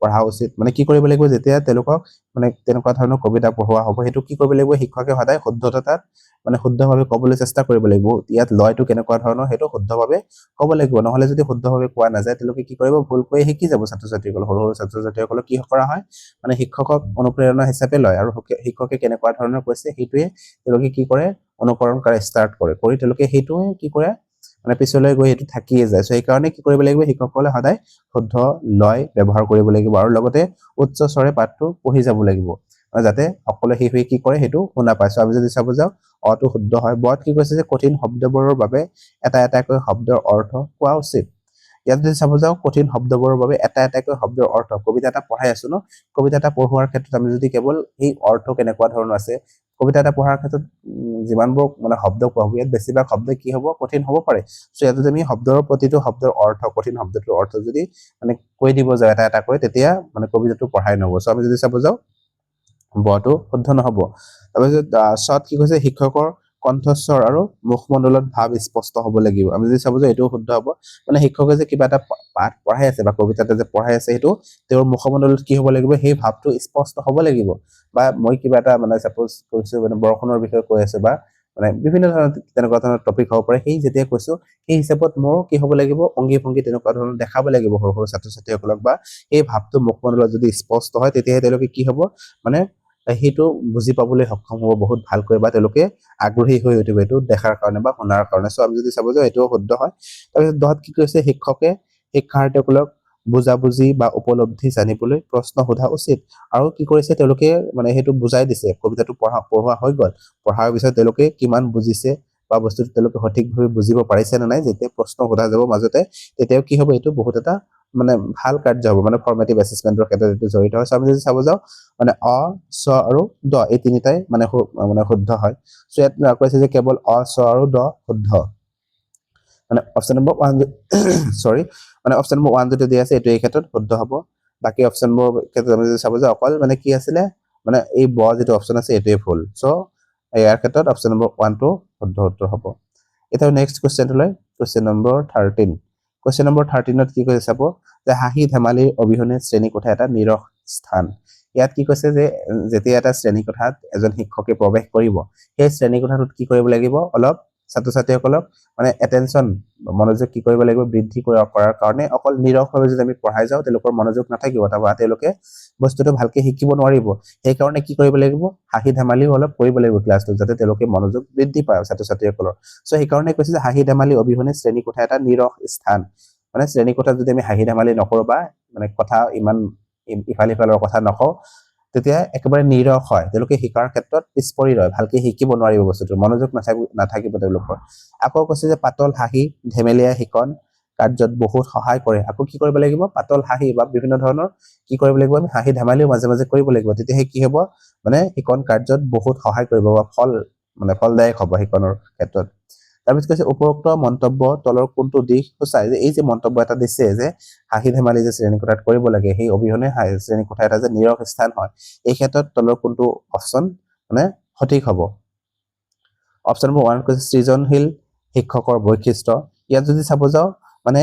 পঢ়া উচিত মানে কি কৰিব লাগিব যেতিয়া তেওঁলোকক মানে তেনেকুৱা ধৰণৰ কবিতা পঢ়োৱা হ'ব হেতু কি কৰিব লাগিব শিক্ষকে সদায় শুদ্ধতাত মানে শুদ্ধভাৱে ক'বলৈ চেষ্টা কৰিব লাগিব ইয়াত লয়টো কেনেকুৱা ধৰণৰ হেতু শুদ্ধভাৱে ক'ব লাগিব নহলে যদি শুদ্ধভাৱে কোৱা নাযায় তেওঁলোকে কি কৰিব ভুলকৈ শিকি যাব ছাত্ৰ-ছাত্ৰীসকল সৰু ছাত্ৰ-ছাত্ৰীসকলক কি কৰা হয় মানে শিক্ষকক অনুপ্ৰেৰণা হিচাপে লয় আৰু শিক্ষকে কেনেকুৱা ধৰণৰ কৈছে হেতুৱে তেওঁলোকে কি কৰে অনুকৰণ কৰা ষ্টাৰ্ট কৰে কৰি তেওঁলোকে হেতুৱে কি কৰে মানে পিছলৈ গৈ হেতু থাকিয়ে যায় সো এই কাৰণে কি কৰিব লাগিব শিক্ষকসকলে সদায় শুদ্ধ লয় ব্যৱহাৰ কৰিব লাগিব আৰু লগতে উচ্চ স্বৰে পাঠটো পঢ়ি যাব লাগিব যাতে সকলো শিশুৱে কি কৰে হেতু শুনা পায় সো আমি যদি চাব যাও অটো শুদ্ধ হয় বত কি কৈছে যে কঠিন শব্দবোৰৰ বাবে এটা এটাকৈ শব্দৰ অৰ্থ কোৱা উচিত ইয়াত যদি চাব যাও কঠিন শব্দবোৰৰ বাবে এটা এটাকৈ শব্দৰ অৰ্থ কবিতা এটা পঢ়াই আছো ন কবিতা এটা পঢ়োৱাৰ ক্ষেত্ৰত আমি যদি কেৱল এই অৰ্থ কেনেকুৱা ধৰণৰ আছে কবিতা এটা পঢ়াৰ ক্ষেত্ৰত যিমানবোৰ মানে শব্দ কোৱা হ'ব ইয়াত বেছিভাগ শব্দ কি হ'ব কঠিন হ'ব পাৰে সো ইয়াত যদি আমি শব্দৰ প্ৰতিটো শব্দৰ অৰ্থ কঠিন শব্দটোৰ অৰ্থ যদি মানে কৈ দিব যায় এটা এটা কৈ তেতিয়া মানে কবিতাটো পঢ়াই নহব সো আমি যদি চাব যাও বটো শুদ্ধ নহব তাৰপিছত শত কি কৈছে শিক্ষকৰ কণ্ঠস্বৰ আৰু মুখমণ্ডলত ভাৱ স্পষ্ট হ'ব লাগিব আমি যদি চাব যাও এটো শুদ্ধ হ'ব মানে শিক্ষকে যে কিবা এটা পাঠ পঢ়াই আছে বা কবিতাতে যে পঢ়াই আছে হেতু তেওঁৰ মুখমণ্ডলত কি হ'ব লাগিব সেই ভাৱটো স্পষ্ট হ'ব লাগিব বা মই কিবা এটা মানে সাপোজ কৈছো মানে বৰখনৰ বিষয়ে কৈ আছে বা মানে বিভিন্ন ধৰণৰ তেনেকুৱা ধৰণৰ টপিক হ'ব পাৰে সেই যেতিয়া কৈছো সেই হিচাপত মোৰ কি হ'ব লাগিব অংগী ভংগী তেনেকুৱা ধৰণৰ দেখাব লাগিব সৰু ছাত্ৰ-ছাত্ৰীসকলক বা এই ভাৱটো মুখমণ্ডলত যদি স্পষ্ট হয় তেতিয়া তেওঁলোকে কি হ'ব মানে হেতু বুজি পাবলৈ সক্ষম হ'ব বহুত ভালকৈ বা তেওঁলোকে আগ্ৰহী হৈ উঠিব এটো দেখাৰ কাৰণে বা শুনাৰ কাৰণে সো আমি যদি চাব যাও এটো শুদ্ধ হয় তাৰপিছত দহত কি কৈছে শিক্ষকে শিক্ষাৰ্থীসকলক বুজাবুজি বা উপলব্ধি জানিবলৈ প্ৰশ্ন সোধা উচিত আৰু কি কৰিছে তেওঁলোকে মানে হেতু বুজাই দিছে কবিতাটো পঢ়োৱা হৈ গল পঢ়াৰ পিছত তেওঁলোকে কিমান বুজিছে বা বস্তুটো তেওঁলোকে সঠিকভাৱে বুজিব পাৰিছে নে নাই যেতিয়া প্ৰশ্ন সোধা যাব মাজতে তেতিয়াও কি হ'ব এটো বহুত এটা মানে ভাল কাৰ্য হ'ব মানে ফৰ্মেটিভ এছেছমেন্টৰ ক্ষেত্ৰত এটো জড়িত হয় আমি যদি চাব যাও মানে অ স আৰু দ এই তিনিটাই মানে শুদ্ধ হয় সো ইয়াত কৈছে যে কেৱল অ স আৰু দ শুদ্ধ মানে অপচন নম্বৰ 1 সৰি মানে অপচন নম্বৰ 1 যেটো দি আছে এটো এই ক্ষেত্ৰত শুদ্ধ হ'ব বাকি অপচনবোৰ ক্ষেত্ৰত আমি যদি চাব যাও অকল মানে কি আছিল মানে এই ব যেটো অপচন আছে এটোই ভুল সো ইয়াৰ ক্ষেত্ৰত অপচন নম্বৰ 1 টো শুদ্ধ উত্তৰ হ'ব এটা নেক্সট কোৱেশ্চনটো লৈ কোৱেশ্চন নম্বৰ 13 কোৱেশ্চন নম্বৰ 13 ত কি কৈছে চাব যে হাঁহি ধেমালিৰ অবিহনে শ্ৰেণী কোঠা এটা নিৰস স্থান ইয়াত কি কৈছে যে যেতিয়া এটা শ্ৰেণী কোঠাত এজন শিক্ষকে প্ৰৱেশ কৰিব সেই শ্ৰেণী কোঠাটোত কি কৰিব লাগিব অলপ ছাত্ৰ-ছাত্ৰীসকলক মানে এটেনশন মনোযোগ কি কৰিব লাগিব বৃদ্ধি কৰাৰ কাৰণে অকল নিৰসভাৱে যদি আমি পঢ়াই যাও তেওঁলোকৰ মনোযোগ নাথাকিব বা তেওঁলোকে বস্তুটো ভালকে শিকিব নোৱাৰিব সেই কাৰণে কি কৰিব লাগিব হাঁহি ধেমালিও অলপ কৰিব লাগিব ক্লাছটো যাতে তেওঁলোকে মনোযোগ বৃদ্ধি পায় ছাত্ৰ-ছাত্ৰীসকলৰ সো সেই কাৰণে কৈছে যে হাঁহি ধেমালি অবিহনে শ্ৰেণী কোঠা এটা নিৰস স্থান মানে শ্ৰেণী কোঠাত যদি আমি হাঁহি ধেমালি নকৰো বা মানে কথা ইমান ইফাল সিফালৰ কথা নকওঁ তেতিয়া একেবাৰে নিৰস হয়, তেওঁলোকে শিকাৰ ক্ষেত্ৰত পিছ পৰি ৰয়, ভালকে শিকিব নোৱাৰিব বস্তুটো, মনোযোগ নাথাকিব তেওঁলোকৰ। আকৌ কৈছে যে পাতল হাঁহি ধেমেলীয়া শিকন কাৰ্যত বহুত সহায় কৰে। আকৌ কি কৰিব লাগিব, পাতল হাঁহি বা বিভিন্ন ধৰণৰ কি কৰিব লাগিব, আমি হাঁহি ধেমালিও মাজে মাজে কৰিব লাগিব, তেতিয়াহে কি হ'ব, মানে শিকন কাৰ্যত বহুত সহায় কৰিব বা ফলদায়ক হ'ব শিকনৰ ক্ষেত্ৰত। তাৰপিছত কৈছে উপৰোক্ত মন্তব্য তলৰ কোনটো দিশ সূচায়, যে এই যে মন্তব্য এটা দিছে যে হাঁহি ধেমালি যে শ্ৰেণীকোঠাত কৰিব লাগে, সেই অবিহনে শ্ৰেণীকোঠা এটা যে নীৰৱ স্থান হয়, এই ক্ষেত্ৰত তলৰ কোনটো অপশ্যন মানে সঠিক হ'ব। অপশ্যন নম্বৰ 1 কৈছে সৃজনশীল শিক্ষকৰ বৈশিষ্ট্য। ইয়াত যদি চাব যাওঁ মানে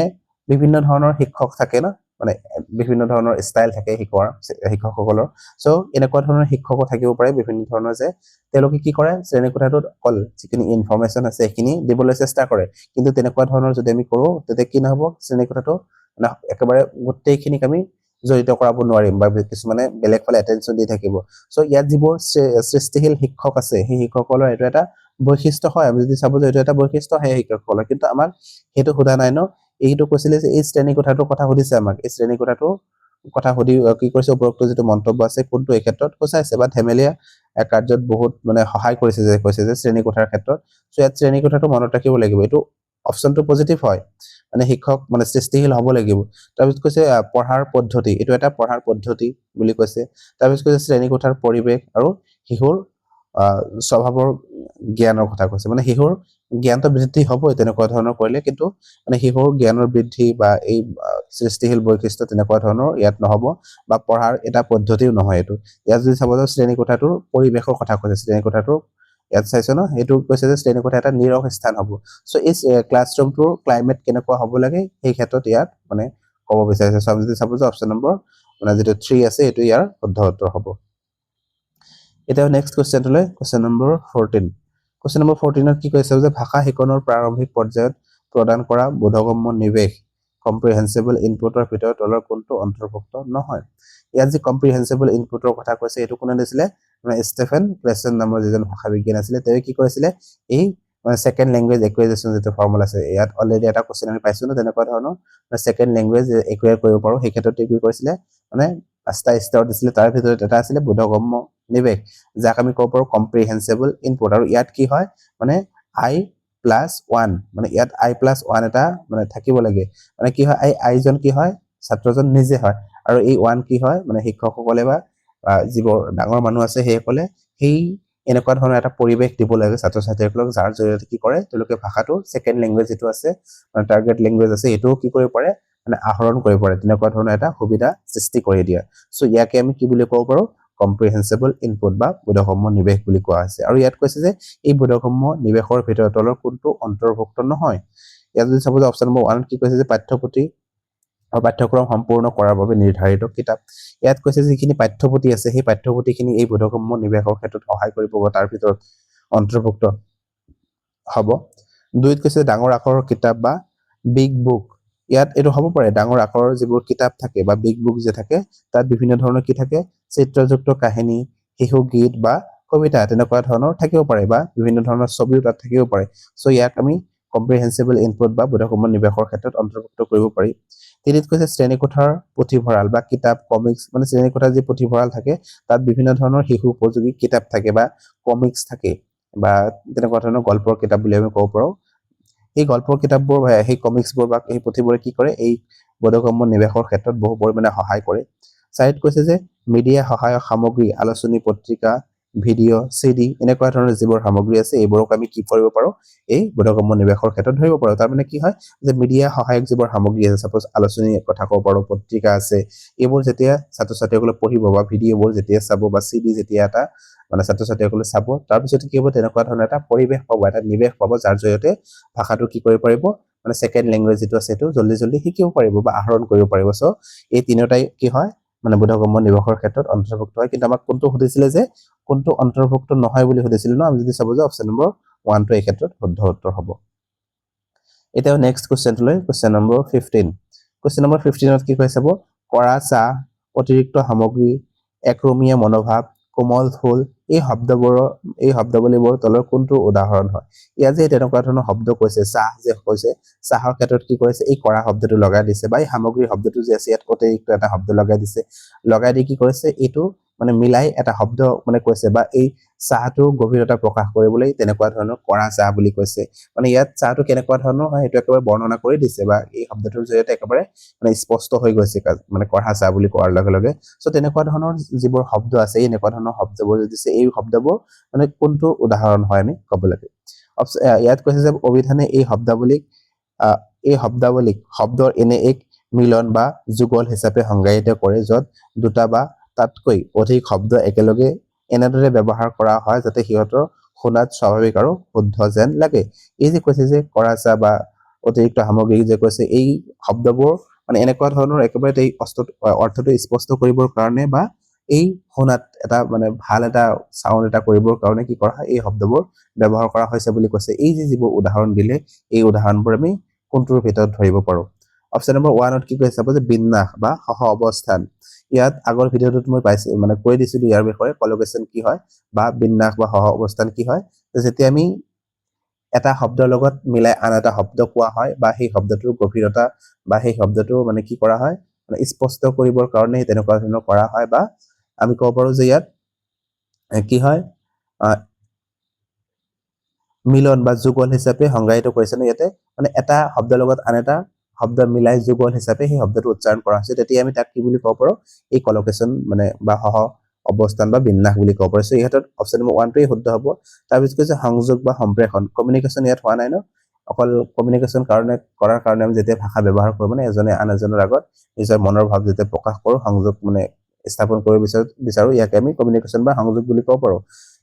বিভিন্ন ধৰণৰ শিক্ষক থাকে ন, মানে বিভিন্ন ধৰণৰ ষ্টাইল থাকে শিক্ষকসকলৰ। চ' এনেকুৱা ধৰণৰ শিক্ষকো থাকিব পাৰে বিভিন্ন ধৰণৰ, যে তেওঁলোকে কি কৰে শ্ৰেণীকোঠাটোত অকল যিখিনি ইনফৰমেশ্যন আছে সেইখিনি দিবলৈ চেষ্টা কৰে, কিন্তু তেনেকুৱা ধৰণৰ যদি আমি কৰোঁ তেতিয়া কি নহ'ব, শ্ৰেণীকোঠাটো মানে একেবাৰে গোটেইখিনিক আমি জড়িত কৰাব নোৱাৰিম বা কিছুমানে বেলেগ ফালে এটেনশ্যন দি থাকিব। চ' ইয়াত যিবোৰ সৃষ্টিশীল শিক্ষক আছে সেই শিক্ষকসকলৰ এইটো এটা বৈশিষ্ট্য হয়, আমি যদি চাব যে এইটো এটা বৈশিষ্ট্য হয় শিক্ষকসকলৰ, কিন্তু আমাক সেইটো সোধা নাই ন, এইটো কৈছিলে যে এই শ্ৰেণীকোঠাটোৰ কথা সুধিছে আমাক, এই শ্ৰেণীকোঠাটোৰ কথা সুধি কি কৰিছে, উপৰোক্ত যিটো মন্তব্য আছে কোনটো এই ক্ষেত্ৰত সূচাইছে বা ধেমেলীয়া কাৰ্যত বহুত মানে সহায় কৰিছে, যে কৈছে যে শ্ৰেণীকোঠাৰ ক্ষেত্ৰত। চ' ইয়াত শ্ৰেণীকোঠাটো মনত ৰাখিব লাগিব, এইটো অপশ্যনটো পজিটিভ হয়, মানে শিক্ষক মানে সৃষ্টিশীল হ'ব লাগিব। তাৰপিছত কৈছে পঢ়াৰ পদ্ধতি, এইটো এটা পঢ়াৰ পদ্ধতি বুলি কৈছে। তাৰপিছত কৈছে শ্ৰেণীকোঠাৰ পৰিৱেশ আৰু শিশুৰ স্বভাৱৰ জ্ঞানৰ কথা কৈছে, মানে শিশুৰ জ্ঞানটো বৃদ্ধি হ'বই তেনেকুৱা ধৰণৰ কৰিলে, কিন্তু মানে শিশুৰ জ্ঞানৰ বৃদ্ধি বা এই সৃষ্টিশীল বৈশিষ্ট্য তেনেকুৱা ধৰণৰ ইয়াত নহ'ব, বা পঢ়াৰ এটা পদ্ধতিও নহয় এইটো। ইয়াত যদি চাব যাওঁ শ্ৰেণীকোঠাটোৰ পৰিৱেশৰ কথা কৈছে, শ্ৰেণীকোঠাটোৰ ইয়াত চাইছে ন, সেইটো কৈছে যে শ্ৰেণীকোঠা এটা নীৰৱ স্থান হ'ব। চ' এই ক্লাছৰুমটোৰ ক্লাইমেট কেনেকুৱা হ'ব লাগে সেই ক্ষেত্ৰত ইয়াত মানে ক'ব বিচাৰিছে। চ' আমি যদি চাব যাওঁ অপশ্যন নম্বৰ মানে যিটো 3 আছে এইটো ইয়াৰ শুদ্ধ উত্তৰ হ'ব। এতিয়া নেক্সট কুৱেশ্যনটোলৈ, কুৱেশ্যন নম্বৰ 14। কুৱেশ্যন নম্বৰ 14ত কি কৈছে যে ভাষা শিকনৰ প্ৰাৰম্ভিক পৰ্যায়ত প্ৰদান কৰা বোধগম্য নিৱেশ কম্প্ৰিহেনচিবল ইনপুটৰ ভিতৰত তলৰ কোনটো অন্তৰ্ভুক্ত নহয়। ইয়াত যি কম্প্ৰিহেনচিবল ইনপুটৰ কথা কৈছে এইটো কোনে দিছিলে, মানে ষ্টেফেন প্লেছেন নামৰ যিজন ভাষাবিজ্ঞানী আছিলে, তেওঁ কি কৰিছিলে এই ছেকেণ্ড লেংগুৱেজ একুৱেজিশ্যন যিটো ফৰ্মুলা আছে, ইয়াত অলৰেডি এটা কুৱেশ্যন আমি পাইছো ন তেনেকুৱা ধৰণৰ, ছেকেণ্ড লেংগুৱেজ একুৱেৰ কৰিব পাৰো, সেই ক্ষেত্ৰত কি কৰিছিলে মানে 5টা স্তৰ দিছিলে, তাৰ ভিতৰত এটা আছিলে বোধগম্য নিৱেশ, যাক আমি ক'ব পাৰো কম্প্ৰিহেনচিবল ইনপুট। আৰু ইয়াত কি হয় মানে I+1, মানে ইয়াত I+1 এটা মানে থাকিব লাগে, মানে কি হয় আইজন কি হয় ছাত্ৰজন নিজে হয়, আৰু এই 1 কি হয় মানে শিক্ষকসকলে বা যিবোৰ ডাঙৰ মানুহ আছে সেইসকলে সেই এনেকুৱা ধৰণৰ এটা পৰিৱেশ দিব লাগে ছাত্ৰ ছাত্ৰীসকলক, যাৰ জৰিয়তে কি কৰে তেওঁলোকে ভাষাটো ছেকেণ্ড লেংগুৱেজ যিটো আছে মানে টাৰ্গেট লেংগুৱেজ আছে সেইটোও কি কৰিব পাৰে মানে আহৰণ কৰিব পাৰে, তেনেকুৱা ধৰণৰ এটা সুবিধা সৃষ্টি কৰি দিয়া। চ' ইয়াকে আমি কি বুলি ক'ব পাৰো, কম্প্ৰিহেনচিবল ইনপুট বা বোধগম্য নিৱেশ বুলি কোৱা হৈছে। আৰু ইয়াত কৈছে যে এই বোধগম্য নিৱেশৰ ভিতৰত তলৰ কোনটো অন্তৰ্ভুক্ত নহয়। ইয়াত যদি চাব যে অপশ্যন নম্বৰ 1 কি কৈছে যে পাঠ্যপুথি আৰু পাঠ্যক্ৰম সম্পূৰ্ণ কৰাৰ বাবে নিৰ্ধাৰিত কিতাপ। ইয়াত কৈছে যিখিনি পাঠ্যপুথি আছে সেই পাঠ্যপুথিখিনি এই বোধগম্য নিৱেশৰ ক্ষেত্ৰত সহায় কৰিব বা তাৰ ভিতৰত অন্তৰ্ভুক্ত হ'ব। 2ত কৈছে ডাঙৰ আখৰৰ কিতাপ বা বিগ বুক। ইয়াত এইটো হ'ব পাৰে ডাঙৰ আখৰৰ যিবোৰ কিতাপ থাকে বা বিগ বুক যে থাকে, তাত বিভিন্ন ধৰণৰ কি থাকে, চিত্ৰযুক্ত কাহিনী, শিশু গীত বা কবিতা তেনেকুৱা ধৰণৰ থাকিব পাৰে, বা বিভিন্ন ধৰণৰ ছবিও তাত থাকিব পাৰে। চ' ইয়াক আমি কম্প্ৰিহেনচিবল ইনপুট বা বোধগম্য নিৱেশৰ ক্ষেত্ৰত অন্তৰ্ভুক্ত কৰিব পাৰি। 3ত কৈছে শ্ৰেণীকোঠাৰ পুথিভঁৰাল বা কিতাপ কমিক্স, মানে শ্ৰেণীকোঠাৰ যি পুথিভঁৰাল থাকে তাত বিভিন্ন ধৰণৰ শিশু উপযোগী কিতাপ থাকে বা কমিক্স থাকে, বা তেনেকুৱা ধৰণৰ গল্পৰ কিতাপ বুলি আমি ক'ব পাৰো। এই গল্পৰ কিতাপবোৰ সেই কমিক্সবোৰ বা সেই পুথিবোৰে কি কৰে এই বোধগম্য নিৱেশৰ ক্ষেত্ৰত বহু পৰিমাণে সহায় কৰে। 4ত কৈছে যে মিডিয়া সহায়ক সামগ্ৰী, আলোচনী, পত্ৰিকা, ভিডিঅ', CD এনেকুৱা ধৰণৰ যিবোৰ সামগ্ৰী আছে এইবোৰক আমি কি কৰিব পাৰো, এই বোধগম্য নিৱেশৰ ক্ষেত্ৰত ধৰিব পাৰো। তাৰ মানে কি হয় যে মিডিয়া সহায়ক যিবোৰ সামগ্ৰী আছে, সাপোজ আলোচনী কথা ক'ব পাৰো, পত্ৰিকা আছে, এইবোৰ যেতিয়া ছাত্ৰ ছাত্ৰীসকলে পঢ়িব বা ভিডিঅ'বোৰ যেতিয়া চাব বা CD যেতিয়া এটা মানে ছাত্ৰ ছাত্ৰীসকলে চাব, তাৰপিছত কি হ'ব তেনেকুৱা ধৰণৰ এটা পৰিৱেশ পাব, এটা নিৱেশ পাব, যাৰ জৰিয়তে ভাষাটো কি কৰিব পাৰিব মানে ছেকেণ্ড লেংগুৱেজ যিটো আছে সেইটো জল্দি শিকিব পাৰিব বা আহৰণ কৰিব পাৰিব। চ' এই তিনিটাই কি হয় মানে বোধগম্য নিৱেশৰ ক্ষেত্ৰত অন্তৰ্ভুক্ত হয়। কিন্তু আমাক কোনটো সুধিছিলে যে কোনটো অন্তৰ্ভুক্ত নহয় বুলি সুধিছিল ন, আমি যদি চাব যে অপশ্যন নম্বৰ 1টো এই ক্ষেত্ৰত শুদ্ধ উত্তৰ হ'ব। এতিয়া নেক্সট কুৱেশ্যনটোলৈ, কুৱেশ্যন নম্বৰ 15। কুৱেশ্যন নম্বৰ 15ত কি কৈ চাব, কৰা চাহ, অতিৰিক্ত সামগ্ৰী, একৰমীয়া মনোভাৱ, কোমল ফুল এই শব্দাৱলীবোৰ তলৰ কোনটো উদাহৰণ হয়। ইয়াত যে তেনেকুৱা ধৰণৰ শব্দ কৈছে, চাহ যে কৈছে, চাহৰ ক্ষেত্ৰত কি কৰিছে এই কৰা শব্দটো লগাই দিছে, বা এই সামগ্ৰী শব্দটো যে আছে ইয়াত অতিৰিক্ত এটা শব্দ লগাই দিছে, লগাই দি কি কৰিছে এইটো মানে মিলাই এটা শব্দ মানে কৈছে বা এই চাহটোৰ গভীৰতা প্ৰকাশ কৰিবলৈ তেনেকুৱা ধৰণৰ কৰা চাহ বুলি কৈছে মানে ইয়াত চাহটো কেনেকুৱা ধৰণৰ হয় সেইটো একেবাৰে বৰ্ণনা কৰি দিছে বা এই শব্দটোৰ জৰিয়তে একেবাৰে মানে স্পষ্ট হৈ গৈছে মানে কৰা চাহ বুলি কোৱাৰ লগে লগে সো তেনেকুৱা ধৰণৰ যিবোৰ শব্দ আছে এই এনেকুৱা ধৰণৰ শব্দবোৰ দিছে এই শব্দবোৰ মানে কোনটো উদাহৰণ হয় আমি ক'ব লাগে ইয়াত কৈছে যে অভিধানে এই শব্দাৱলীক শব্দৰ এনে এক মিলন বা যুগল হিচাপে সংজ্ঞায়িত কৰে য'ত দুটা বা তাতকৈ অধিক শব্দ একেলগে এনেদৰে ব্যৱহাৰ কৰা হয় যাতে সিহঁতৰ শুনাত স্বাভাৱিক আৰু শুদ্ধ যেন লাগে এই যে কৈছে যে কৰা চাহ বা অতিৰিক্ত সামগ্ৰী যে কৈছে এই শব্দবোৰ মানে এনেকুৱা ধৰণৰ একেবাৰে এই অৰ্থটো স্পষ্ট কৰিবৰ কাৰণে বা এই শুনাত এটা মানে ভাল এটা সাউন্ড এটা কৰিবৰ কাৰণে কি কৰা হয় এই শব্দবোৰ ব্যৱহাৰ কৰা হৈছে বুলি কৈছে এই যে যিবোৰ উদাহৰণ দিলে এই উদাহৰণবোৰ আমি কোনটোৰ ভিতৰত ধৰিব পাৰো অপচন নম্বৰ 1ত কি কৈছে চাব যে বিন্যাস বা সহ অৱস্থান ইয়াত আগৰ ভিডিঅ'টোত মই পাইছো মানে কৈ দিছিলো ইয়াৰ বিষয়ে কলোকেশন কি হয় বা বিন্যাস বা সহ অৱস্থান কি হয় যেতিয়া আমি এটা শব্দৰ লগত মিলাই আন এটা শব্দ কোৱা হয় বা সেই শব্দটোৰ গভীৰতা বা সেই শব্দটো মানে কি কৰা হয় মানে স্পষ্ট কৰিবৰ কাৰণে তেনেকুৱা ধৰণৰ কৰা হয় বা আমি ক'ব পাৰো যে ইয়াত কি হয় মিলন বা যুগল হিচাপে সংজ্ঞায়িত কৰিছে ইয়াতে মানে এটা শব্দৰ লগত আন এটা শব্দ মিলাই যুগল হিচাপে সেই শব্দটো উচ্চাৰণ কৰা হৈছে তেতিয়া আমি তাক কি বুলি ক'ব পাৰো এই কলোকেশন মানে বা সহ অৱস্থান বা বিন্যাস বুলি ক'ব পাৰো সো ইহঁতৰ অপচন নম্বৰ 1টোৱে শুদ্ধ হ'ব তাৰপিছত কৈছে সংযোগ বা সম্প্ৰেষণ কমিউনিকেশ্যন ইয়াত হোৱা নাই ন অকল কমিউনিকেশ্যন কৰাৰ কাৰণে আমি যেতিয়া ভাষা ব্যৱহাৰ কৰোঁ মানে এজনে আন এজনৰ আগত নিজৰ মনৰ ভাৱ যেতিয়া প্ৰকাশ কৰোঁ সংযোগ মানে স্থাপন কৰিব বিচাৰো ইয়াকে আমি কমিউনিকেশ্যন বা সংযোগ বুলি ক'ব পাৰো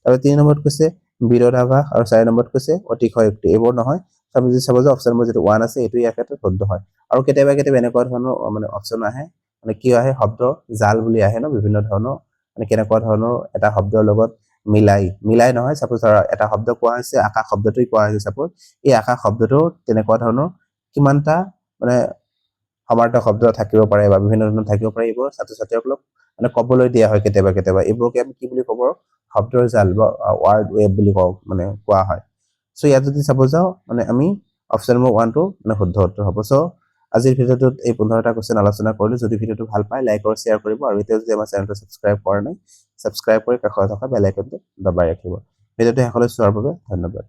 আৰু 3 নম্বৰত কৈছে বিৰোধাভাস আৰু 4 নম্বৰত কৈছে অতিশয়োক্তি এইবোৰ নহয় আমি যদি চাব যে অপচন নম্বৰ যেটো 1 আছে এটো ইয়াৰ ক্ষেত্ৰত শুদ্ধ হয় আৰু কেতিয়াবা এনেকুৱা ধৰণৰ মানে অপচন আহে মানে কি আহে শব্দ জাল বুলি আহে ন বিভিন্ন ধৰণৰ মানে কেনেকুৱা ধৰণৰ এটা শব্দৰ লগত মিলাই নহয় সাপোজ এটা শব্দ কোৱা হৈছে আকাশ শব্দটোই কোৱা হৈছে সাপোজ এই আকাশ শব্দটো তেনেকুৱা ধৰণৰ কিমানটা মানে সমাৰ্থক শব্দ থাকিব পাৰে বা বিভিন্ন ধৰণৰ থাকিব পাৰে এইবোৰ ছাত্ৰ-ছাত্ৰীসকলক মানে ক'বলৈ দিয়া হয় কেতিয়াবা এইবোৰকে আমি কি বুলি ক'ব শব্দৰ জাল বা ওয়াৰ্ড ওয়েব বুলি মানে কোৱা হয় সো ইয়াত যদি চাব যাও মানে আমি অপচন নম্বৰ 1 টো মানে শুদ্ধ উত্তৰ হ'ব সো আজিৰ ভিডিঅ'টোত এই 15টা কোৱেশ্চন আলোচনা কৰিলো যদি ভিডিঅ'টো ভাল পায় লাইক আৰু শেয়াৰ কৰিব আৰু এতিয়া যদি আমাৰ চেনেলটো সাবস্ক্ৰাইব কৰা নাই সাবস্ক্ৰাইব কৰি কাষত থকা বেল আইকনটো দবাই ৰাখিব ভিডিঅ'টো শেষলৈ চোৱাৰ বাবে ধন্যবাদ